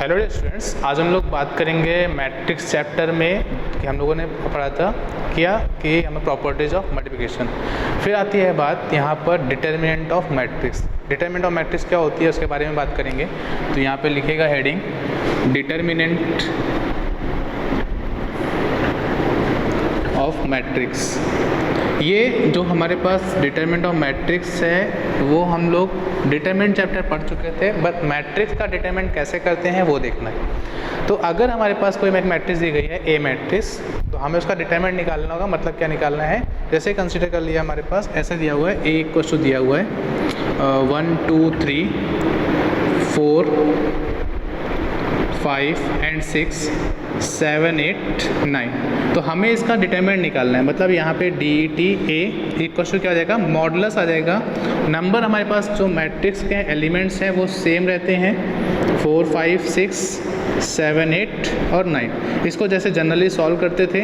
Hello students, आज हम लोग बात करेंगे मैट्रिक्स चैप्टर में कि हम लोगों ने पढ़ा था कि हमें प्रॉपर्टीज ऑफ मल्टीप्लिकेशन। फिर आती है बात यहाँ पर determinant of matrix. Determinant of matrix क्या होती है उसके बारे में बात करेंगे। तो यहाँ पे लिखेगा हेडिंग डिटर्मिनेंट ऑफ मैट्रिक्स। ये जो हमारे पास डिटरमिनेंट ऑफ मैट्रिक्स है वो हम लोग डिटरमिनेंट चैप्टर पढ़ चुके थे, बट मैट्रिक्स का डिटरमिनेंट कैसे करते हैं वो देखना है। तो अगर हमारे पास कोई एक मैट्रिक्स दी गई है ए मैट्रिक्स, तो हमें उसका डिटरमिनेंट निकालना होगा। मतलब क्या निकालना है, जैसे कंसीडर कर लिया हमारे पास ऐसे दिया हुआ है, ए इक्वल टू दिया हुआ है 1 2 3 4 5 एंड 6 7 8 9। तो हमें इसका डिटरमिनेंट निकालना है। मतलब यहाँ पे D T A equal to क्या हो जाएगा, मॉडुलस आ जाएगा। नंबर हमारे पास जो मैट्रिक्स के एलिमेंट्स हैं वो सेम रहते हैं 4 5 6 7 8 और 9। इसको जैसे जनरली सॉल्व करते थे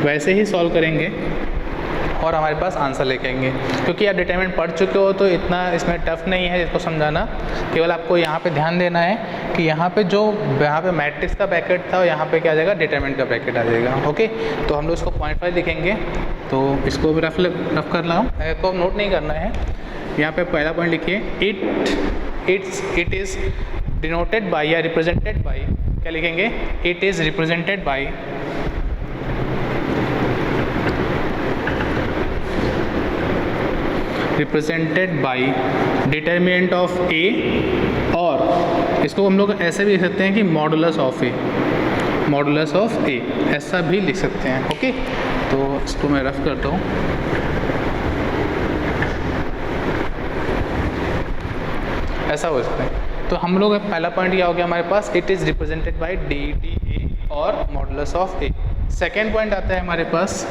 वैसे ही सॉल्व करेंगे और हमारे पास आंसर लेके आएंगे। क्योंकि आप डिटरमिनेंट पढ़ चुके हो तो इतना इसमें टफ नहीं है इसको समझाना। केवल आपको यहाँ पे ध्यान देना है कि यहाँ पे मैट्रिक्स का ब्रैकेट था और यहाँ पे क्या आ जाएगा, डिटरमिनेंट का ब्रैकेट आ जाएगा। ओके, तो हम लोग इसको 0.5 लिखेंगे। तो इसको भी रफ कर लो, को नोट नहीं करना है। यहाँ पे पहला पॉइंट लिखिए, इट इज़ डिनोटेड बाई या रिप्रेजेंटेड बाई, क्या लिखेंगे, it is represented by determinant of A, और इसको हम लोग ऐसे भी लिख सकते हैं कि मॉडुलस ऑफ ए, ऐसा भी लिख सकते हैं। ओके, तो इसको मैं रफ करता हूँ। ऐसा हो सकता है। तो हम लोग पहला पॉइंट क्या हो गया हमारे पास, it is represented by D T A और modulus of A. Second point आता है हमारे पास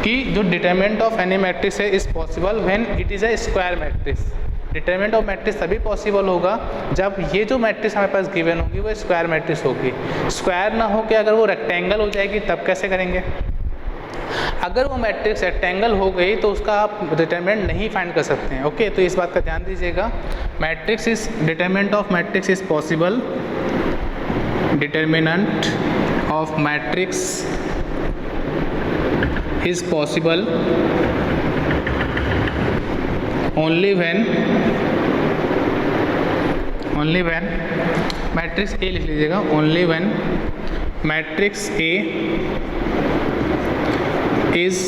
कि जो डिटरमिनेंट ऑफ एनी मैट्रिक्स है is possible when it is a square matrix. Determinant of matrix तभी पॉसिबल होगा जब ये जो मैट्रिक्स हमारे पास गिवन होगी वो स्क्वायर मैट्रिक्स होगी। स्क्वायर ना हो के अगर वो रेक्टेंगल हो जाएगी तब कैसे करेंगे। अगर वो मैट्रिक्स रेक्टेंगल हो गई तो उसका आप डिटरमिनेंट नहीं फाइंड कर सकते हैं। ओके, तो इस बात का ध्यान दीजिएगा। Determinant of matrix is possible, determinant of matrix is possible only when matrix A लिख लीजिएगा, only when matrix A is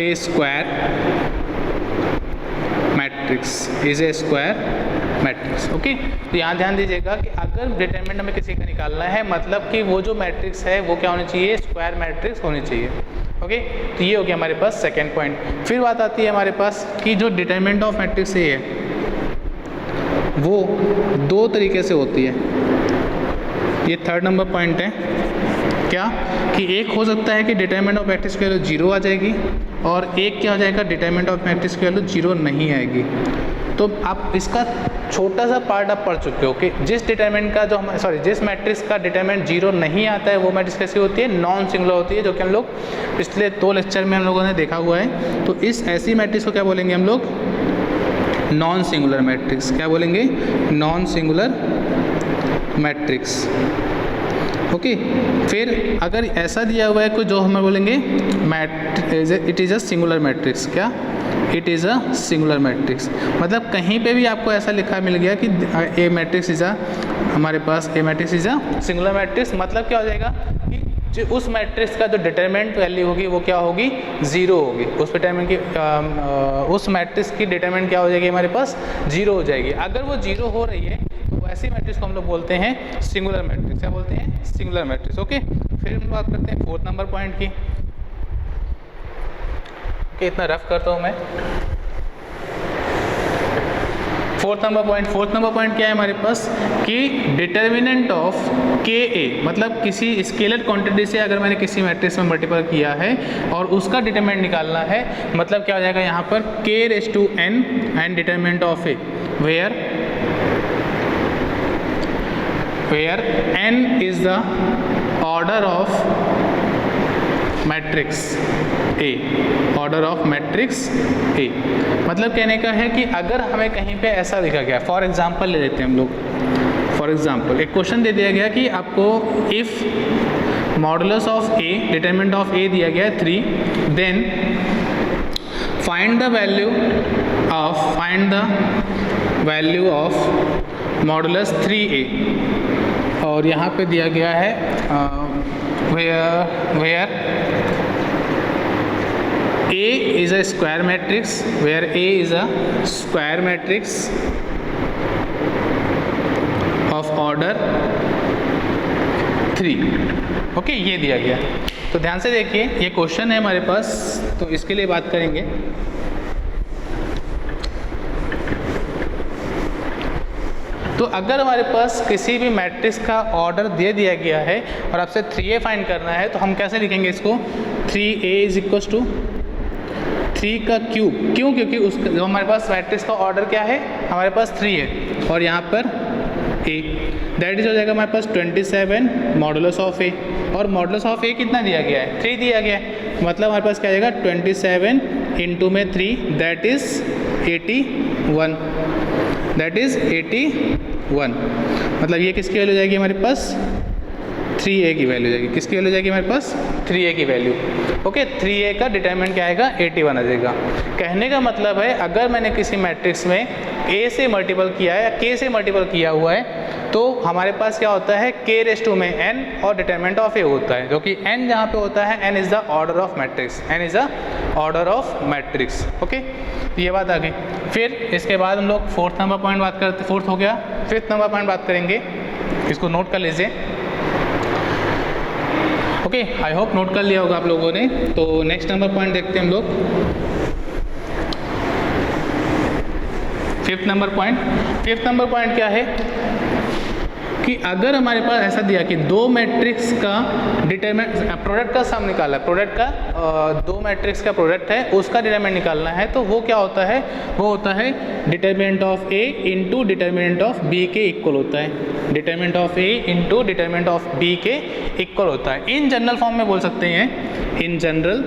a square matrix. Okay, तो यहाँ ध्यान दीजिएगा कि अगर डिटरमिनेंट हमें किसी का निकालना है मतलब कि वो जो मैट्रिक्स है वो क्या होनी चाहिए, स्क्वायर मैट्रिक्स होनी चाहिए। ओके, तो ये हो गया हमारे पास सेकेंड पॉइंट। फिर बात आती है हमारे पास कि जो डिटरमिनेंट ऑफ मैट्रिक्स ए है वो दो तरीके से होती है। ये थर्ड नंबर पॉइंट है क्या, कि एक हो सकता है कि डिटरमिनेंट ऑफ मैट्रिक्स की वैल्यू 0 आ जाएगी और एक क्या हो जाएगा, डिटरमिनेंट ऑफ मैट्रिक्स की वैल्यू 0 नहीं आएगी। तो आप इसका छोटा सा पार्ट आप पढ़ चुके हो कि जिस मैट्रिक्स का डिटरमिनेंट 0 नहीं आता है वो मैट्रिक्स कैसी होती है, नॉन सिंगुलर होती है, जो कि हम लोग पिछले 2 लेक्चर में हम लोगों ने देखा हुआ है। तो इस ऐसी मैट्रिक्स को क्या बोलेंगे हम लोग, नॉन सिंगुलर मैट्रिक्स। क्या बोलेंगे, नॉन सिंगुलर मैट्रिक्स। ओके, फिर अगर ऐसा दिया हुआ है कोई जो हम बोलेंगे it is a singular matrix. क्या, it is a singular matrix. मतलब कहीं पे भी आपको ऐसा लिखा मिल गया कि ए मैट्रिक्स इज़ हमारे पास A matrix is a singular matrix, मतलब क्या हो जाएगा कि जो उस मैट्रिक्स का जो डिटरमिनेंट वैल्यू होगी वो क्या होगी, 0 होगी। उस मैट्रिक्स की डिटरमिनेंट क्या हो जाएगी, हमारे पास 0 हो जाएगी। अगर वो 0 हो रही है तो ऐसी मैट्रिक्स को हम लोग बोलते हैं सिंगुलर मैट्रिक्स। क्या बोलते हैं, सिंगुलर मैट्रिक्स। ओके, फिर हम बात करते हैं 4th नंबर पॉइंट की। ओके, इतना रफ करता हूँ मैं। 4th नंबर पॉइंट क्या है हमारे पास कि डिटरमिनेंट ऑफ के ए, मतलब किसी स्केलर क्वांटिटी से अगर मैंने किसी मैट्रिक्स में मल्टीपल किया है और उसका डिटरमिनेंट निकालना है, मतलब क्या हो जाएगा यहाँ पर k⁴n and determinant of A where n is the order of matrix A, order of matrix A. मतलब कहने का है कि अगर हमें कहीं पे ऐसा लिखा गया, फॉर एग्जांपल ले लेते हैं हम लोग, फॉर एग्जाम्पल एक क्वेश्चन दे दिया गया कि आपको if modulus of A, determinant of A दिया गया है 3, then find the value of modulus 3a, और यहाँ पे दिया गया है where A is a square matrix, where A is a square matrix of order 3. Okay, ये दिया गया। तो ध्यान से देखिए, ये क्वेश्चन है हमारे पास, तो इसके लिए बात करेंगे। तो अगर हमारे पास किसी भी मैट्रिक्स का ऑर्डर दे दिया गया है और आपसे 3a फाइंड करना है, तो हम कैसे लिखेंगे इसको? 3a इज इक्वल्स टू 3 का क्यूब। क्यों? क्योंकि उसका जो हमारे पास मैट्रिक्स का ऑर्डर क्या है, हमारे पास 3 है और यहाँ पर a, दैट इज हो जाएगा हमारे पास 27 मॉडुलस ऑफ a, और मॉडुलस ऑफ a कितना दिया गया है? 3 दिया गया है, मतलब हमारे पास क्या आ जाएगा 27 इंटू में 3, दैट इज 81, दैट इज 81। मतलब ये किसकी वैल्यू जाएगी हमारे पास? 3a की वैल्यू जाएगी। किसकी वैल्यू जाएगी हमारे पास? 3a की वैल्यू। ओके, 3a का डिटरमिनेंट क्या आएगा? 81 आ जाएगा। कहने का मतलब है अगर मैंने किसी मैट्रिक्स में a से मल्टीपल किया है या k से मल्टीपल किया हुआ है, तो हमारे पास क्या होता है? k रेज़ टू में n और डिटरमिनेंट ऑफ a होता है, जो कि n जहाँ पे होता है, n is the order of matrix, n is the order of matrix. Okay, ये बात आ गई। फिर इसके बाद हम लोग फोर्थ नंबर पॉइंट बात करते, फोर्थ हो गया, फिफ्थ नंबर पॉइंट बात करेंगे, इसको नोट कर लीजिए। ओके, आई होप नोट कर लिया होगा आप लोगों ने। तो नेक्स्ट नंबर पॉइंट देखते हैं हम लोग, फिफ्थ नंबर पॉइंट क्या है कि अगर हमारे पास ऐसा दिया कि दो मैट्रिक्स का डिटरमिनेंट, प्रोडक्ट का सम निकाला है, प्रोडक्ट का दो मैट्रिक्स का प्रोडक्ट है, उसका डिटरमिनेंट निकालना है, तो वो क्या होता है? वो होता है determinant of A into determinant of B के इक्वल होता है। Determinant of A into determinant of B के इक्वल होता है। इन जनरल फॉर्म में बोल सकते हैं, इन जनरल,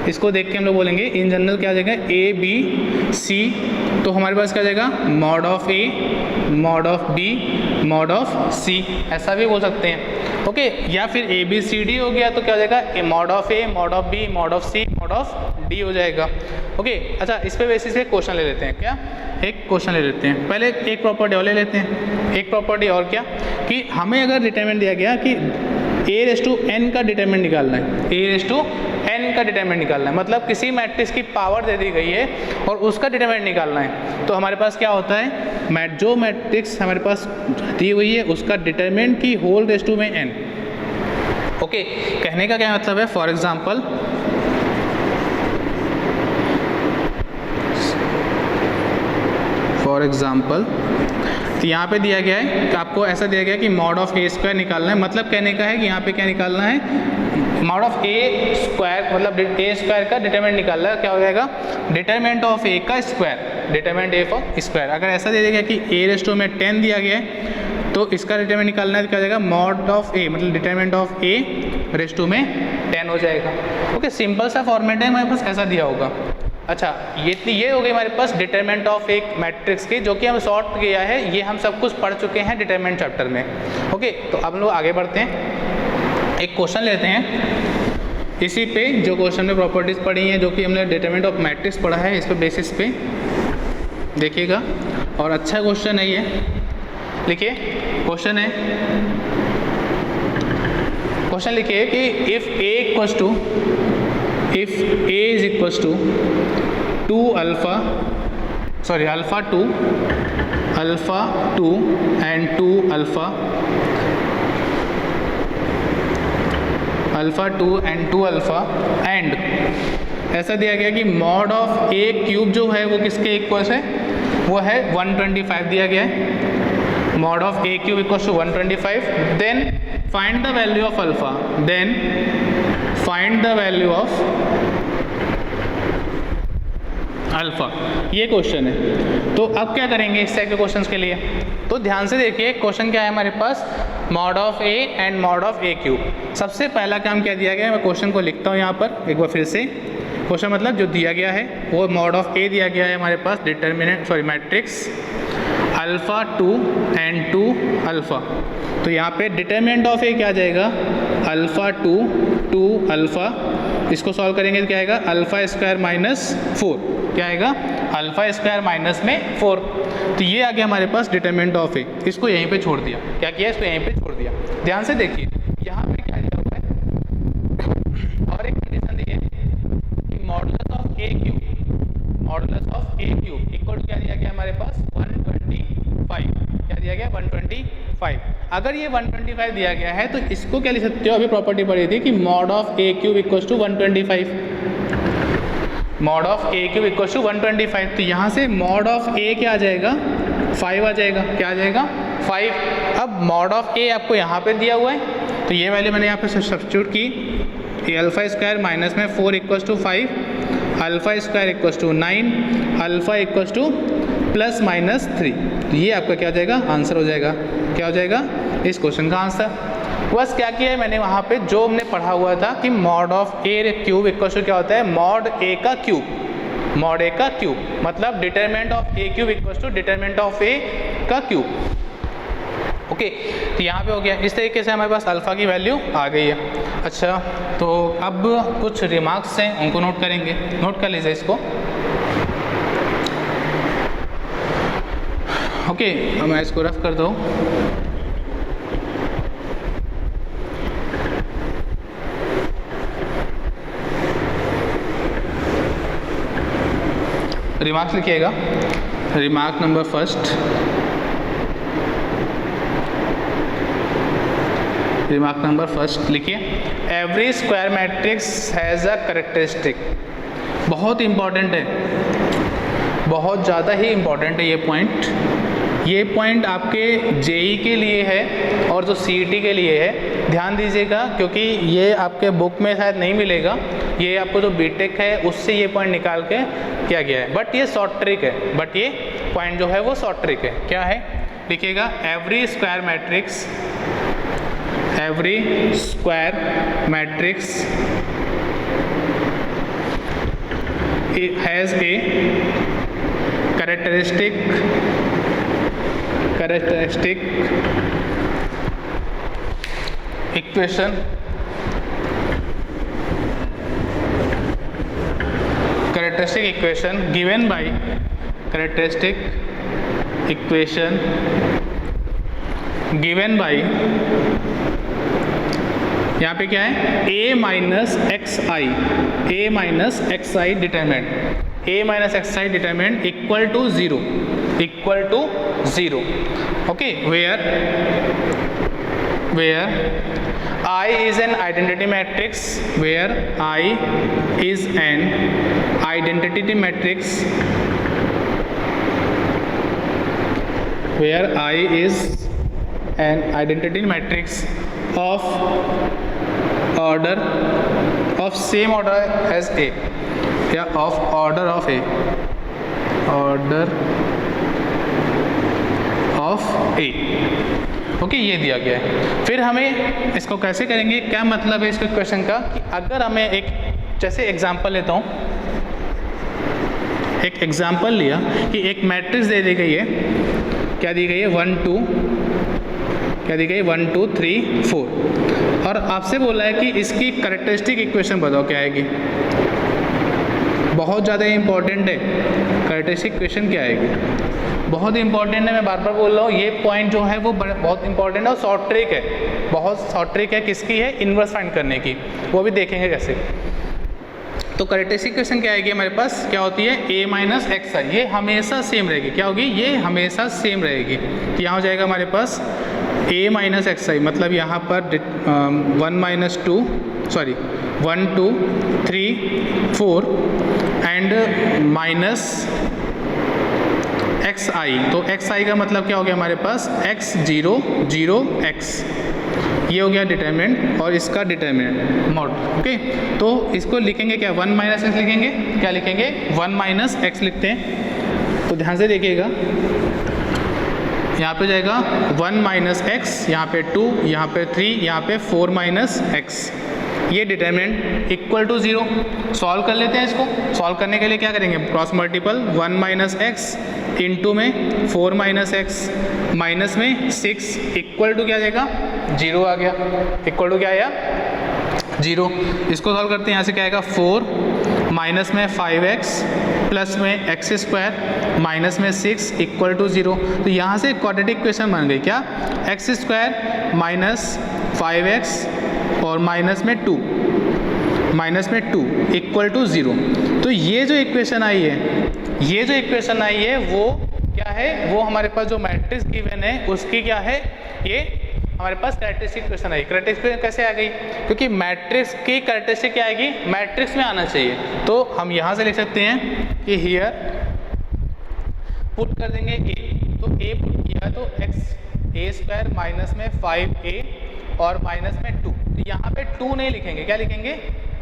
इसको देख के हम लोग बोलेंगे इन जनरल क्या आ जाएगा? ए बी सी, तो हमारे पास क्या आ जाएगा? Mod of A, mod of B, mod of C, ऐसा भी बोल सकते हैं। ओके, या फिर ए बी सी डी हो गया तो क्या हो जाएगा? Mod of A, mod of B, mod of C, mod of D हो जाएगा। ओके, अच्छा, इस पे बेसिस पे क्वेश्चन ले लेते हैं। क्या? एक क्वेश्चन ले लेते हैं। पहले एक प्रॉपर्टी और ले लेते हैं। एक प्रॉपर्टी और क्या कि हमें अगर डिटरमिनेंट दिया गया कि ए रेज़ टू एन का डिटरमिनेंट निकालना है, ए रेज़ टू एन का डिटरमिनेंट निकालना है, मतलब किसी मैट्रिक्स की पावर दे दी गई है और उसका डिटरमिनेंट निकालना है, तो हमारे पास क्या होता है? जो मैट्रिक्स हमारे पास दी हुई है उसका डिटरमिनेंट की होल रेज़ टू में एन। ओके, कहने का क्या मतलब है? फॉर एग्जाम्पल, तो यहाँ पे दिया गया है कि आपको ऐसा दिया गया है कि मॉड ऑफ ए स्क्वायर निकालना है। मतलब कहने का है कि यहाँ पे क्या निकालना है? मॉड ऑफ ए स्क्वायर, मतलब ए स्क्वायर का डिटरमिनेंट निकालना है। क्या हो जाएगा? डिटरमिनेंट ऑफ ए का square, determinant A of square. अगर ऐसा दे दिया गया कि ए रेज़ टू में 10 दिया गया है, तो इसका डिटरमिनेंट निकालना है, तो क्या हो जाएगा? मॉड ऑफ ए, मतलब determinant of A raise to में 10 हो जाएगा। ओके, सिंपल सा फॉर्मेट है, हमारे पास ऐसा दिया होगा। अच्छा, ये हो गई हमारे पास डिटरमिनेंट ऑफ एक मैट्रिक्स की, जो कि हम सॉर्ट किया है। ये हम सब कुछ पढ़ चुके हैं डिटरमिनेंट चैप्टर में। ओके, तो अब हम लोग आगे बढ़ते हैं, एक क्वेश्चन लेते हैं इसी पे, जो क्वेश्चन में प्रॉपर्टीज़ पढ़ी हैं, जो कि हमने डिटरमिनेंट ऑफ मैट्रिक्स पढ़ा है, इस पे बेसिस पे देखिएगा, और अच्छा क्वेश्चन है ये। लिखिए, क्वेश्चन है, क्वेश्चन लिखिए कि if A equals to, if a is equals to 2 alpha, sorry alpha 2 and 2 alpha, alpha 2 and 2 alpha, and ऐसा दिया गया कि मॉड ऑफ ए क्यूब जो है वो किसके इक्वल्स है? वो है 125 दिया गया है। Mod of A cube equals to 125, then find the value of alpha, then find the value of alpha. ये क्वेश्चन है। तो अब क्या करेंगे इस टाइप के क्वेश्चंस के लिए? तो ध्यान से देखिए, क्वेश्चन क्या है हमारे पास? Mod of A and mod of A cube. सबसे पहला काम क्या दिया गया है? मैं क्वेश्चन को लिखता हूँ यहाँ पर एक बार फिर से। क्वेश्चन मतलब जो दिया गया है वो मॉड ऑफ ए दिया गया है हमारे पास, determinant, sorry matrix alpha 2 and 2 alpha. तो यहाँ पे डिटरमिनेंट ऑफ ए क्या आ जाएगा, अल्फ़ा 2 अल्फ़ा, इसको सॉल्व करेंगे तो क्या आएगा, अल्फ़ा स्क्वायर माइनस 4, क्या आएगा, अल्फ़ा स्क्वायर माइनस में 4। तो ये आ गया हमारे पास डिटरमिनेंट ऑफ ए। इसको यहीं पे छोड़ दिया, क्या किया, इसको यहीं पे छोड़ दिया। ध्यान से देखिए यहाँ पे क्या दिया हुआ है, और एक कंडीशन दी है कि modulus of A cube, modulus of A cube equal क्या दिया गया हमारे पास, 125। क्या दिया गया, 125। अगर ये 125 दिया गया है तो इसको क्या लिख सकते हो, अभी प्रॉपर्टी पढ़ी थी कि mod of A cube equal to 125, mod of A cube equal to 125। तो यहाँ से मॉड ऑफ ए क्या आ जाएगा, 5 आ जाएगा, क्या आ जाएगा, 5। अब मॉड ऑफ ए आपको यहाँ पे दिया हुआ है, तो ये वैल्यू मैंने यहाँ पे सब्स्टिट्यूट की, अल्फ़ा स्क्वायर माइनस में 4 equal to 5, alpha square equal to 9, alpha equal to plus minus 3। तो ये आपका क्या हो जाएगा, आंसर हो जाएगा, क्या हो जाएगा इस क्वेश्चन का आंसर। बस क्या किया है मैंने वहाँ पे जो हमने पढ़ा हुआ था कि mod of A cube equal to क्या होता है, मॉड ए का क्यूब, मॉड ए का क्यूब मतलब determinant of A cube equal to determinant of A का क्यूब। ओके, तो यहाँ पे हो गया। इस तरीके से हमारे पास अल्फ़ा की वैल्यू आ गई है। अच्छा, तो अब कुछ रिमार्क्स हैं उनको नोट करेंगे, नोट कर लीजिए इसको। ओके, अब मैं इसको रफ कर दूँ। रिमार्क्स लिखिएगा। Remark number first, remark number first लिखिए, every square matrix has a characteristic. बहुत इंपॉर्टेंट है, बहुत ज़्यादा ही इंपॉर्टेंट है ये पॉइंट। ये पॉइंट आपके जेई के लिए है और जो सीईटी के लिए है, ध्यान दीजिएगा, क्योंकि ये आपके बुक में शायद नहीं मिलेगा। ये आपको जो बीटेक है उससे ये पॉइंट निकाल के किया गया है, बट ये शॉर्ट ट्रिक है, बट ये पॉइंट जो है वो शॉर्ट ट्रिक है। क्या है, लिखिएगा, every square matrix, every square matrix has a characteristic equation, characteristic equation given by characteristic equation given by, यहाँ पे क्या है, a minus X I, a minus X I determinant, a minus X I determinant equal to 0, equal to 0। Okay, where I is an identity matrix, where I is an identity matrix, where I is an identity matrix of order of same order as A, या of order of A, order of A। Okay, ये दिया गया है। फिर हमें इसको कैसे करेंगे, क्या मतलब है इसके क्वेश्चन का, कि अगर हमें एक, जैसे एग्जांपल लेता हूँ, एक एग्जांपल लिया कि एक मैट्रिक्स दे दी गई है, क्या दी गई है, 1 2, क्या दी गई, 1 2 3 4, और आपसे बोला है कि इसकी कैरेक्टरिस्टिक इक्वेशन बताओ क्या आएगी। बहुत ज़्यादा इंपॉर्टेंट है, कैरेक्टरिस्टिक इक्वेशन क्या आएगी, बहुत इंपॉर्टेंट है। मैं बार बार बोल रहा हूँ, ये पॉइंट जो है वो बहुत इंपॉर्टेंट है और शॉर्ट ट्रिक है, बहुत शॉर्ट ट्रिक है। किसकी है, इन्वर्स फाइंड करने की, वो भी देखेंगे कैसे। तो कैरेक्टरिस्टिक इक्वेशन क्या आएगी हमारे पास, क्या होती है, a माइनस एक्स आई, ये हमेशा सेम रहेगी। क्या होगी, ये हमेशा सेम रहेगी। तो यहाँ हो जाएगा हमारे पास a माइनस एक्स आई, मतलब यहाँ पर 1 minus 2, sorry 1 2 3 4 and minus X I. तो एक्स आई का मतलब क्या हो गया हमारे पास, x 0 0 x, ये हो गया डिटरमिनेंट और इसका डिटरमिनेंट मॉड। ओके, तो इसको लिखेंगे क्या, 1 माइनस एक्स लिखेंगे, क्या लिखेंगे, 1 माइनस एक्स लिखते हैं। तो ध्यान से देखिएगा, यहाँ पे जाएगा 1 माइनस एक्स, यहाँ पे 2, यहाँ पे 3, यहाँ पे 4 माइनस एक्स। ये डिटर्मिनेंट इक्वल टू 0। सॉल्व कर लेते हैं इसको। सॉल्व करने के लिए क्या करेंगे, cross multiple 1 minus x into में 4 माइनस एक्स माइनस में 6 इक्वल टू क्या आ जाएगा, 0 आ गया। इक्वल टू क्या आया, 0। इसको सॉल्व करते हैं, यहाँ से क्या आएगा 4 माइनस में 5x प्लस में एक्स स्क्वायर माइनस में 6 इक्वल टू 0। तो यहाँ से क्वाड्रेटिक इक्वेशन बन गई क्या, एक्स स्क्वायर माइनस 5x और माइनस में 2 इक्वल टू 0। तो ये जो इक्वेशन आई है, वो क्या है, वो हमारे पास जो मैट्रिक्स गिवन है उसकी क्या है, ये हमारे पास कैरेक्टरिस्टिक इक्वेशन आई। कैरेक्टरिस्टिक इक्वेशन कैसे आ गई, क्योंकि मैट्रिक्स की कैरेक्टरिस्टिक क्या आएगी, मैट्रिक्स में आना चाहिए। तो हम यहाँ से लिख सकते हैं कि हियर पुट कर देंगे a, तो a पुट किया तो एक्स ए स्क्वायर माइनस में 5a और माइनस में 2। तो यहाँ पे 2 नहीं लिखेंगे, क्या लिखेंगे,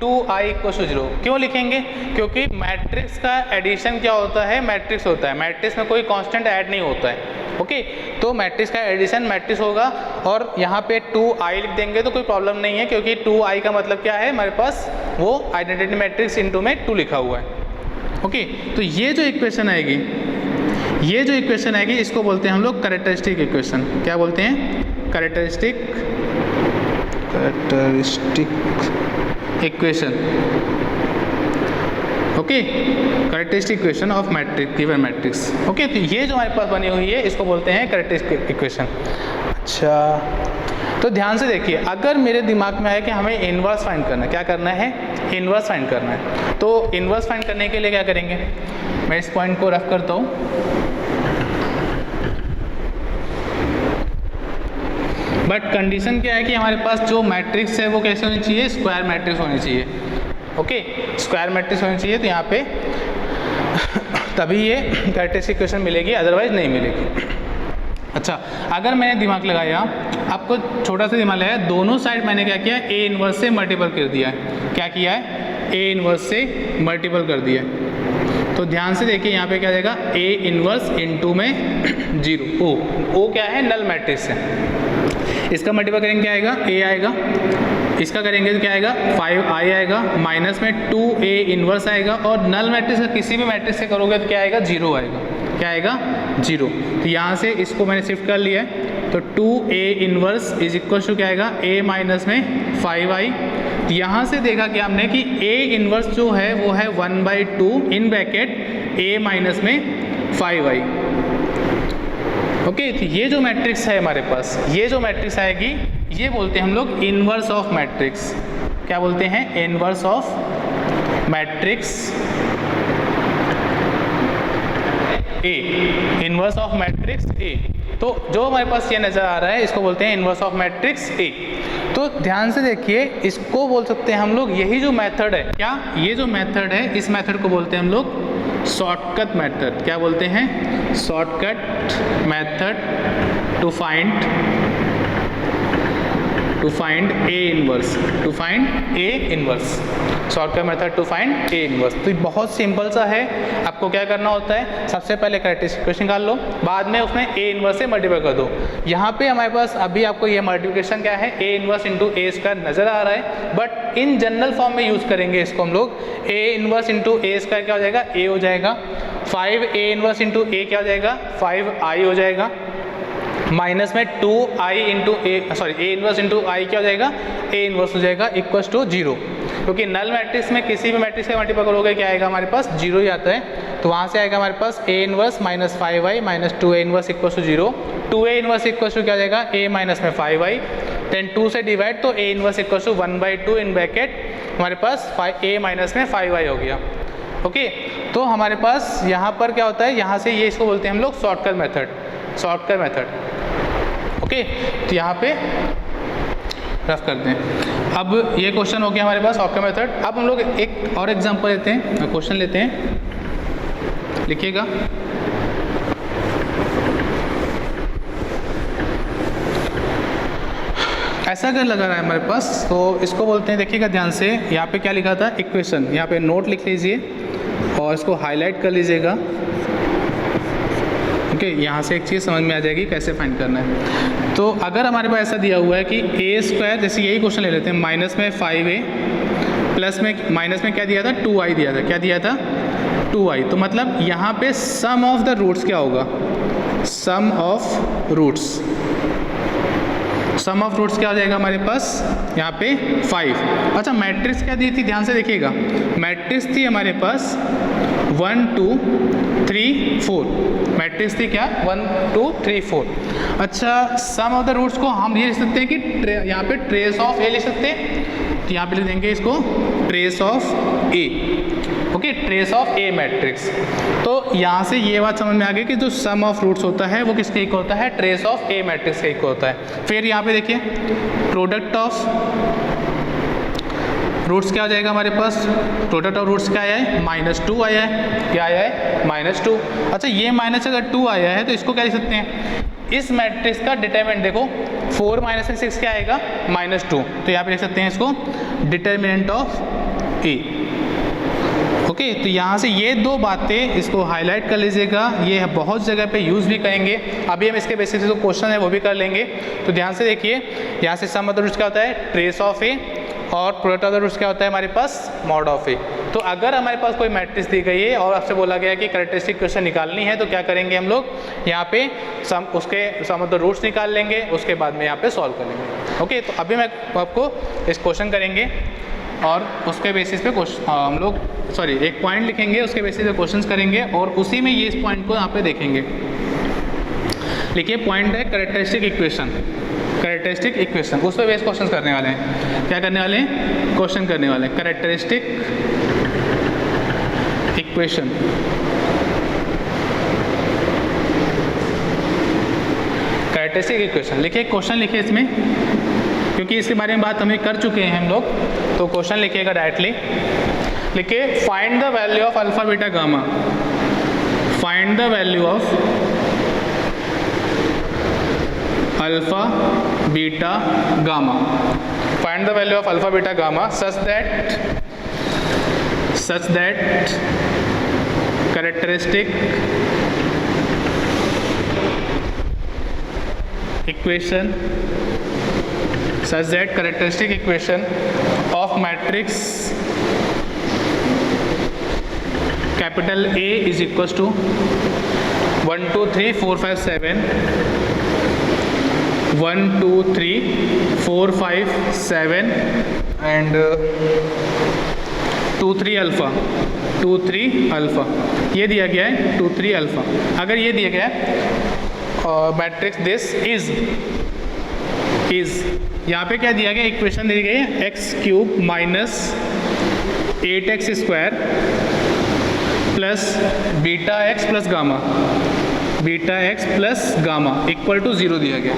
2i इक्वल टू 0। क्यों लिखेंगे, क्योंकि मैट्रिक्स का एडिशन क्या होता है, मैट्रिक्स होता है। मैट्रिक्स में कोई कांस्टेंट ऐड नहीं होता है। ओके, तो मैट्रिक्स का एडिशन मैट्रिक्स होगा और यहाँ पे 2i लिख देंगे तो कोई प्रॉब्लम नहीं है, क्योंकि 2i का मतलब क्या है, हमारे पास वो आइडेंटिटी मैट्रिक्स इनटू में 2 लिखा हुआ है। ओके, तो ये जो इक्वेशन आएगी, इसको बोलते हैं हम लोग कैरेक्टरिस्टिक इक्वेशन। क्या बोलते हैं, characteristic equation. Okay, characteristic equation of matrix, given matrix. Okay, तो ये जो हमारे पास बनी हुई है इसको बोलते हैं कैरेक्टरिस्टिक इक्वेशन। अच्छा, तो ध्यान से देखिए, अगर मेरे दिमाग में आए कि हमें इन्वर्स फाइंड करना है, क्या करना है, इन्वर्स फाइंड करना है, तो इन्वर्स फाइंड करने के लिए क्या करेंगे, मैं इस पॉइंट को रफ करता हूँ। बट कंडीशन क्या है कि हमारे पास जो मैट्रिक्स है वो कैसे होनी चाहिए, स्क्वायर मैट्रिक्स होनी चाहिए। ओके, स्क्वायर मैट्रिक्स होनी चाहिए, तो यहाँ पे तभी ये कैरेक्टरिस्टिक इक्वेशन मिलेगी, अदरवाइज नहीं मिलेगी। अच्छा, अगर मैंने दिमाग लगाया, आपको छोटा सा दिमाग लगाया, दोनों साइड मैंने क्या किया, ए इन्वर्स से मल्टीपल कर दिया है। क्या किया है, ए इन्वर्स से मल्टीपल कर दिया है। तो ध्यान से देखिए, यहाँ पे क्या जाएगा, ए इन्वर्स इंटू में 0। ओ क्या है, नल मैट्रिक्स है। इसका मल्टीपल करेंगे क्या आएगा, ए आएगा। इसका करेंगे तो क्या आएगा, 5i आएगा, माइनस में 2a इन्वर्स आएगा, और नल मैट्रिक्स का किसी भी मैट्रिक्स से करोगे तो क्या आएगा, 0 आएगा। क्या आएगा, 0। तो यहाँ से इसको मैंने शिफ्ट कर लिया है, तो 2a inverse is equal to क्या आएगा, a माइनस में 5i। तो यहाँ से देखा कि हमने कि a इन्वर्स जो है वो है 1/2 इन ब्रैकेट a माइनस में 5i। ओके, तो ये जो मैट्रिक्स है हमारे पास, ये जो मैट्रिक्स आएगी, ये बोलते हैं हम लोग इन्वर्स ऑफ मैट्रिक्स। क्या बोलते हैं, inverse of matrix A, inverse of matrix A. तो जो हमारे पास ये नज़र आ रहा है, इसको बोलते हैं इन्वर्स ऑफ मैट्रिक्स ए। तो ध्यान से देखिए, इसको बोल सकते हैं हम लोग, यही जो मेथड है, क्या, ये जो मेथड है, इस मेथड को बोलते हैं हम लोग शॉर्टकट मेथड। क्या बोलते हैं, shortcut method to find A inverse, shortcut method to find A inverse. तो बहुत सिंपल सा है। आपको क्या करना होता है, सबसे पहले कैरेक्टरिस्टिक इक्वेशन निकाल लो, बाद में उसमें ए इन्वर्स से मल्टीप्लाई कर दो। यहाँ पे हमारे पास अभी आपको ये मल्टीप्लिकेशन क्या है, A inverse into A square नजर आ रहा है, बट इन जनरल फॉर्म में यूज करेंगे इसको हम लोग। A inverse into A square क्या हो जाएगा, ए हो जाएगा। 5a इन्वर्स इंटू ए क्या हो जाएगा, 5i हो जाएगा। माइनस में 2i into A, sorry, A inverse into आई क्या हो जाएगा, ए इन्वर्स हो जाएगा इक्वल्स टू 0। क्योंकि नल मैट्रिक्स में किसी भी मैट्रिक्स का मल्टीपल करोगे क्या आएगा, हमारे पास 0 ही आता है। तो वहाँ से आएगा हमारे पास a inverse minus 5i minus 2a inverse equals to 0। 2a inverse equals to क्या हो जाएगा, a माइनस में 5i, देन 2 से डिवाइड, तो a inverse equals to 1/2 in bracket हमारे पास a माइनस में 5i हो गया। ओके, तो हमारे पास यहाँ पर क्या होता है, यहाँ से ये इसको बोलते हैं हम लोग शॉर्टकट मेथड। ओके, तो यहाँ पे रफ करते हैं। अब ये क्वेश्चन हो गया हमारे पास शॉर्टकट मेथड। अब हम लोग एक और एग्जांपल लेते हैं, क्वेश्चन लेते हैं, लिखिएगा। ऐसा अगर लगा रहा है हमारे पास, तो इसको बोलते हैं, देखिएगा ध्यान से, यहाँ पे क्या लिखा था, इक्वेशन। यहाँ पे नोट लिख लीजिए और इसको हाईलाइट कर लीजिएगा। ओके, यहाँ से एक चीज़ समझ में आ जाएगी कैसे फाइंड करना है। तो अगर हमारे पास ऐसा दिया हुआ है कि ए स्क्वायर, जैसे यही क्वेश्चन ले लेते हैं, माइनस में 5a प्लस में माइनस में क्या दिया था, 2i दिया था, क्या दिया था 2i। तो मतलब यहाँ पे सम ऑफ द रूट्स क्या होगा, sum of roots, sum of roots क्या हो जाएगा हमारे पास यहाँ पे 5। अच्छा मैट्रिक्स क्या दी थी, ध्यान से देखिएगा, मैट्रिक्स थी हमारे पास 1 2 3 4, मैट्रिक्स थी क्या 1 2 3 4। अच्छा सम ऑफ द रूट्स को हम ये लिख सकते हैं कि यहाँ पे ट्रेस ऑफ ए लिख सकते हैं, तो यहाँ पे लिख देंगे इसको trace of A, okay, trace of A matrix. तो यहाँ से ये बात समझ में आ गई कि जो सम ऑफ रूट्स होता है वो किसके इक्वल होता है, ट्रेस ऑफ ए मैट्रिक्स के इक्वल होता है। फिर यहाँ पे देखिए प्रोडक्ट ऑफ रूट्स क्या हो जाएगा हमारे पास, प्रोडक्ट ऑफ रूट्स क्या आया है, -2 आया है, क्या आया है -2। अच्छा ये माइनस अगर 2 आया है तो इसको क्या लिख सकते हैं, इस मैट्रिक्स का डिटरमिनेंट देखो 4 - 6 क्या आएगा -2, तो यहाँ पे लिख सकते हैं इसको डिटरमिनेंट ऑफ ए, ओके। तो यहाँ से ये दो बातें इसको हाईलाइट कर लीजिएगा, ये बहुत जगह पे यूज़ भी करेंगे। अभी हम इसके बेसिस जो क्वेश्चन है वो भी कर लेंगे। तो ध्यान से देखिए, यहाँ से सम ऑफ द रूट्स क्या होता है, ट्रेस ऑफ ए, और प्रोडक्ट ऑफ द रूट्स क्या होता है हमारे पास, मॉड ऑफ ए। तो अगर हमारे पास कोई मैट्रिक्स दी गई है और आपसे बोला गया है कि कैरेक्टरिस्टिक इक्वेशन निकालनी है, तो क्या करेंगे हम लोग, यहाँ पे उसके सम ऑफ द रूट्स निकाल लेंगे, उसके बाद में यहाँ पे सॉल्व कर लेंगे, ओके। तो अभी मैं आपको इस क्वेश्चन करेंगे और उसके बेसिस पे हम लोग एक पॉइंट लिखेंगे, उसके बेसिस पे क्वेश्चंस करेंगे और उसी में ये इस पॉइंट को यहाँ पे देखेंगे। लिखिए पॉइंट है कैरेक्टरिस्टिक इक्वेशन, कैरेक्टरिस्टिक इक्वेशन, उस पर बेस क्वेश्चन करने वाले हैं। क्या करने वाले हैं, क्वेश्चन करने वाले हैं कैरेक्टरिस्टिक इक्वेशन। कैरेक्टरिस्टिक इक्वेशन लिखिए, क्वेश्चन लिखिए इसमें, क्योंकि इसके बारे में बात हमें कर चुके हैं हम लोग, तो क्वेश्चन लिखिएगा डायरेक्टली। लिखिए find the value of alpha beta gamma, find the value of alpha beta gamma, find the value of alpha beta gamma such that characteristic equation of matrix capital A is equals to 1 2 3 4 5 7, 1 2 3 4 5 7 and 2 3 alpha, 2 3 alpha, ये दिया गया है 2 3 alpha. अगर ये दिया गया है matrix this is यहाँ पे क्या दिया गया, इक्वेशन दी गई है x³ minus 8x² plus beta x plus gamma, beta x plus gamma equal to 0 दिया गया।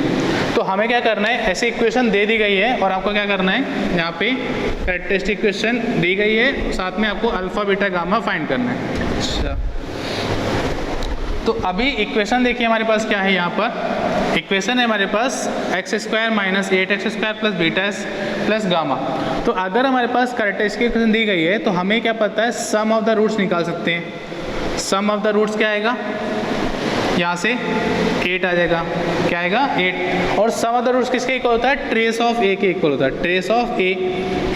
तो हमें क्या करना है, ऐसी इक्वेशन दे दी गई है और आपको क्या करना है, यहाँ पे कैरेक्टरिस्टिक इक्वेशन दी गई है, साथ में आपको अल्फा बीटा गामा फाइंड करना है। अच्छा तो अभी इक्वेशन देखिए हमारे पास क्या है, यहाँ पर इक्वेशन है हमारे पास x² minus 8x² plus beta s plus gamma. तो अगर हमारे पास कैरेक्टरिस्टिक इक्वेशन दी गई है तो हमें क्या पता है, सम ऑफ द रूट्स निकाल सकते हैं। सम ऑफ द रूट्स क्या आएगा, यहाँ से 8 आ जाएगा, क्या आएगा 8, और सम ऑफ द रूट्स किसके इक्वल होता है, ट्रेस ऑफ ए के इक्वल होता है, trace of A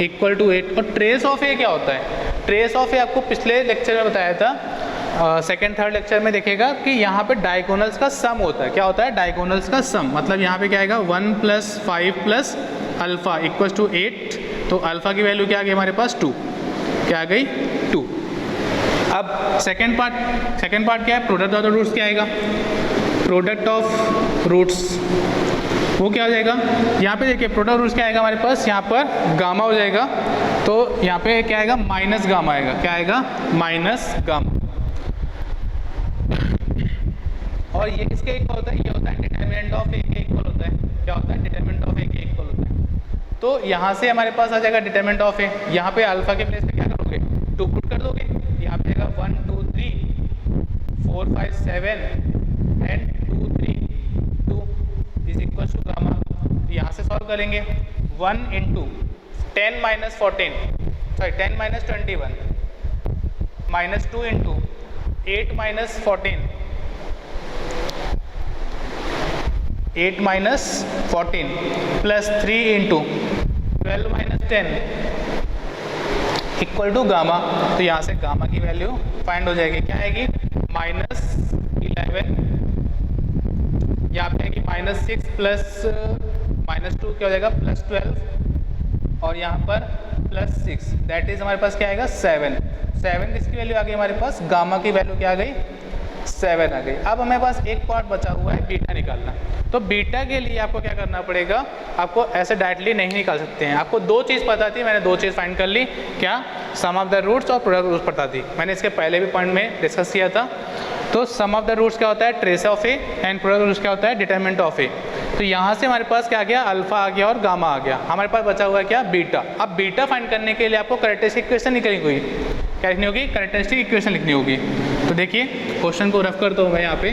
equal to 8। और ट्रेस ऑफ ए क्या होता है, ट्रेस ऑफ ए आपको पिछले लेक्चर में बताया था, सेकेंड थर्ड लेक्चर में देखिएगा कि यहाँ पे डायगोनल्स का सम होता है। क्या होता है, डायगोनल्स का सम, मतलब यहाँ पे क्या आएगा 1 + 5 + अल्फ़ा इक्वल टू 8। तो अल्फ़ा की वैल्यू क्या आ गई हमारे पास 2, क्या आ गई 2। अब सेकेंड पार्ट क्या है, प्रोडक्ट ऑफ द रूट्स क्या आएगा, प्रोडक्ट ऑफ रूट्स वो क्या हो जाएगा, यहाँ पे देखिए प्रोडक्ट रूट्स क्या आएगा हमारे पास, यहाँ पर गामा हो जाएगा, तो यहाँ पे क्या आएगा माइनस गामा आएगा, क्या आएगा माइनस गामा। और ये किसके इक्वल होता है, ये होता है डिटरमिनेंट ऑफ ए के इक्वल होता है। क्या होता है, डिटरमिनेंट ऑफ ए के इक्वल होता है। तो यहाँ से हमारे पास आ जाएगा डिटरमिनेंट ऑफ ए, यहाँ पे अल्फा के प्लेस पे क्या करोगे, 2 पुट कर दोगे, यहाँ पे आएगा 1 2 3 4 5 7 and 2 3 2 is equal to gamma. यहाँ से सॉल्व करेंगे, 1 × 10 - 14 sorry 10 - 21 -2 × 8 - 14 8 minus 14 plus 3 into 12 minus 10 equal to gamma. तो यहाँ से गामा की वैल्यू फाइंड हो जाएगी, क्या आएगी -11, यहाँ पे आएगी -6 प्लस -2 क्या हो जाएगा +12, और यहाँ पर +6 दैट इज हमारे पास क्या आएगा 7 किसकी वैल्यू आ गई हमारे पास, गामा की वैल्यू क्या आ गई 7 आ गई। अब हमारे पास एक पार्ट बचा हुआ है बीटा निकालना। तो बीटा के लिए आपको क्या करना पड़ेगा, आपको ऐसे डायरेक्टली नहीं निकाल सकते हैं। आपको दो चीज़ पता थी, मैंने दो चीज़ फाइंड कर ली, क्या सम ऑफ द रूट्स और प्रोडक्ट रूट्स पता थी, मैंने इसके पहले भी पॉइंट में डिस्कस किया था। तो सम ऑफ द रूट्स क्या होता है trace of A and product roots क्या होता है डिटरमिनेंट ऑफ ए। तो यहाँ से हमारे पास क्या आ गया अल्फा आ गया और गामा आ गया, हमारे पास बचा हुआ है क्या बीटा। अब बीटा फाइंड करने के लिए आपको कैरेक्टरिस्टिक इक्वेशन निकलनी होगी, क्या लिखनी होगी कैरेक्टरिस्टिक इक्वेशन लिखनी होगी। तो देखिए क्वेश्चन को रफ करता हूँ मैं, यहाँ पे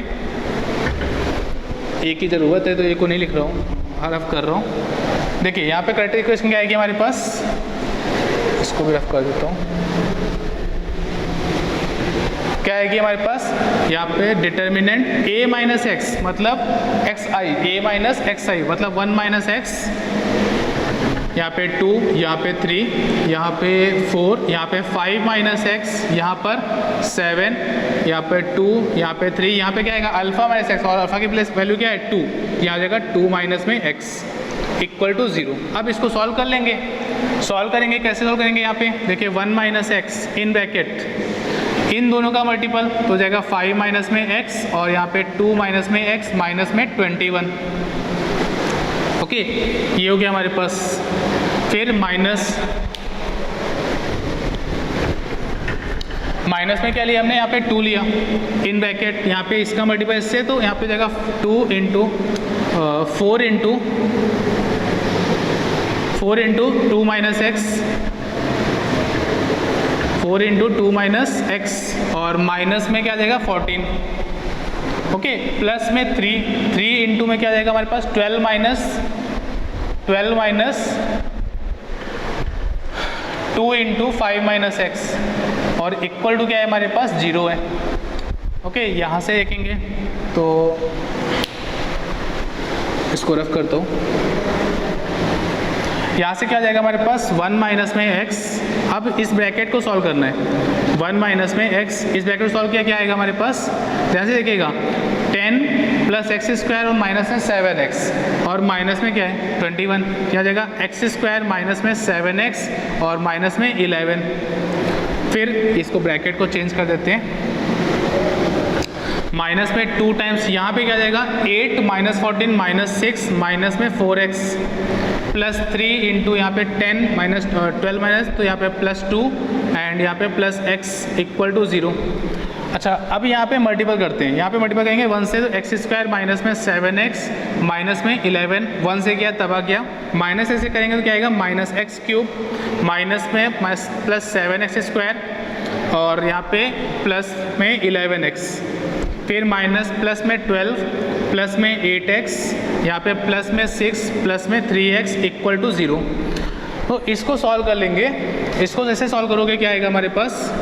एक ही ज़रूरत है तो एक को नहीं लिख रहा हूँ, रफ कर रहा हूँ। देखिए यहाँ पे कैरेक्टरिस्टिक इक्वेशन क्या आएगी हमारे पास, इसको भी रफ कर देता हूँ। क्या आएगी हमारे पास यहाँ पे डिटर्मिनेंट a माइनस एक्स मतलब xi, a माइनस xi मतलब 1 माइनस एक्स, यहाँ पे 2, यहाँ पे 3, यहाँ पे 4, यहाँ पे 5 माइनस एक्स, यहाँ पर 7, यहाँ पे 2, यहाँ पे 3, यहाँ पे क्या आएगा अल्फा माइनस एक्स, और अल्फा की प्लेस वैल्यू क्या है 2, यहाँ आ जाएगा 2 माइनस में एक्स इक्वल टू 0। अब इसको सॉल्व कर लेंगे, सॉल्व करेंगे कैसे सॉल्व करेंगे, यहाँ पे देखिए 1 minus x in bracket in दोनों का मल्टीपल तो जाएगा 5 माइनस में x, और यहाँ पे 2 माइनस में x माइनस में 21। ओके ये हो गया हमारे पास। फिर माइनस में क्या लिया हमने, यहाँ पे 2 लिया इन ब्रैकेट, यहाँ पे इसका मल्टीपल इससे, तो यहाँ पे जाएगा 4 into 2 minus x, 4 into 2 minus x, और माइनस में क्या जाएगा 14। ओके प्लस में 3 इंटू में क्या जाएगा हमारे पास 12 माइनस 2 इंटू 5 माइनस एक्स, और इक्वल टू क्या है हमारे पास 0 है। ओके यहाँ से देखेंगे तो इसको रफ करता हूँ, यहाँ से क्या जाएगा हमारे पास 1 माइनस में x। अब इस ब्रैकेट को सॉल्व करना है, 1 माइनस में x, इस ब्रैकेट को सॉल्व किया क्या आएगा हमारे पास, ध्यान से देखिएगा 10 प्लस एक्स स्क्वायर और माइनस में 7x, और माइनस में क्या है 21, क्या आ जाएगा एक्स स्क्वायर माइनस में 7x और माइनस में 11। फिर इसको ब्रैकेट को चेंज कर देते हैं, माइनस में 2 टाइम्स यहाँ पे क्या जाएगा 8 माइनस 14 माइनस 6 माइनस में 4x प्लस 3 इंटू यहाँ पे 10 माइनस 12 माइनस, तो यहाँ पे +2 एंड यहाँ पे प्लस x इक्वल टू 0। अच्छा अब यहाँ पे मल्टीपल करते हैं, यहाँ पे मल्टीपल करेंगे 1 से, तो एक्स स्क्वायर माइनस में 7x माइनस में 11, 1 से किया तब आ गया, माइनस ऐसे करेंगे तो क्या आएगा -x³ माइनस में प्लस 7x स्क्वायर, और यहाँ पे प्लस में 11x, फिर माइनस प्लस में 12 प्लस में 8x, यहाँ पे प्लस में 6 प्लस में 3x इक्वल टू 0। तो इसको सॉल्व कर लेंगे, इसको जैसे सॉल्व करोगे क्या आएगा हमारे पास,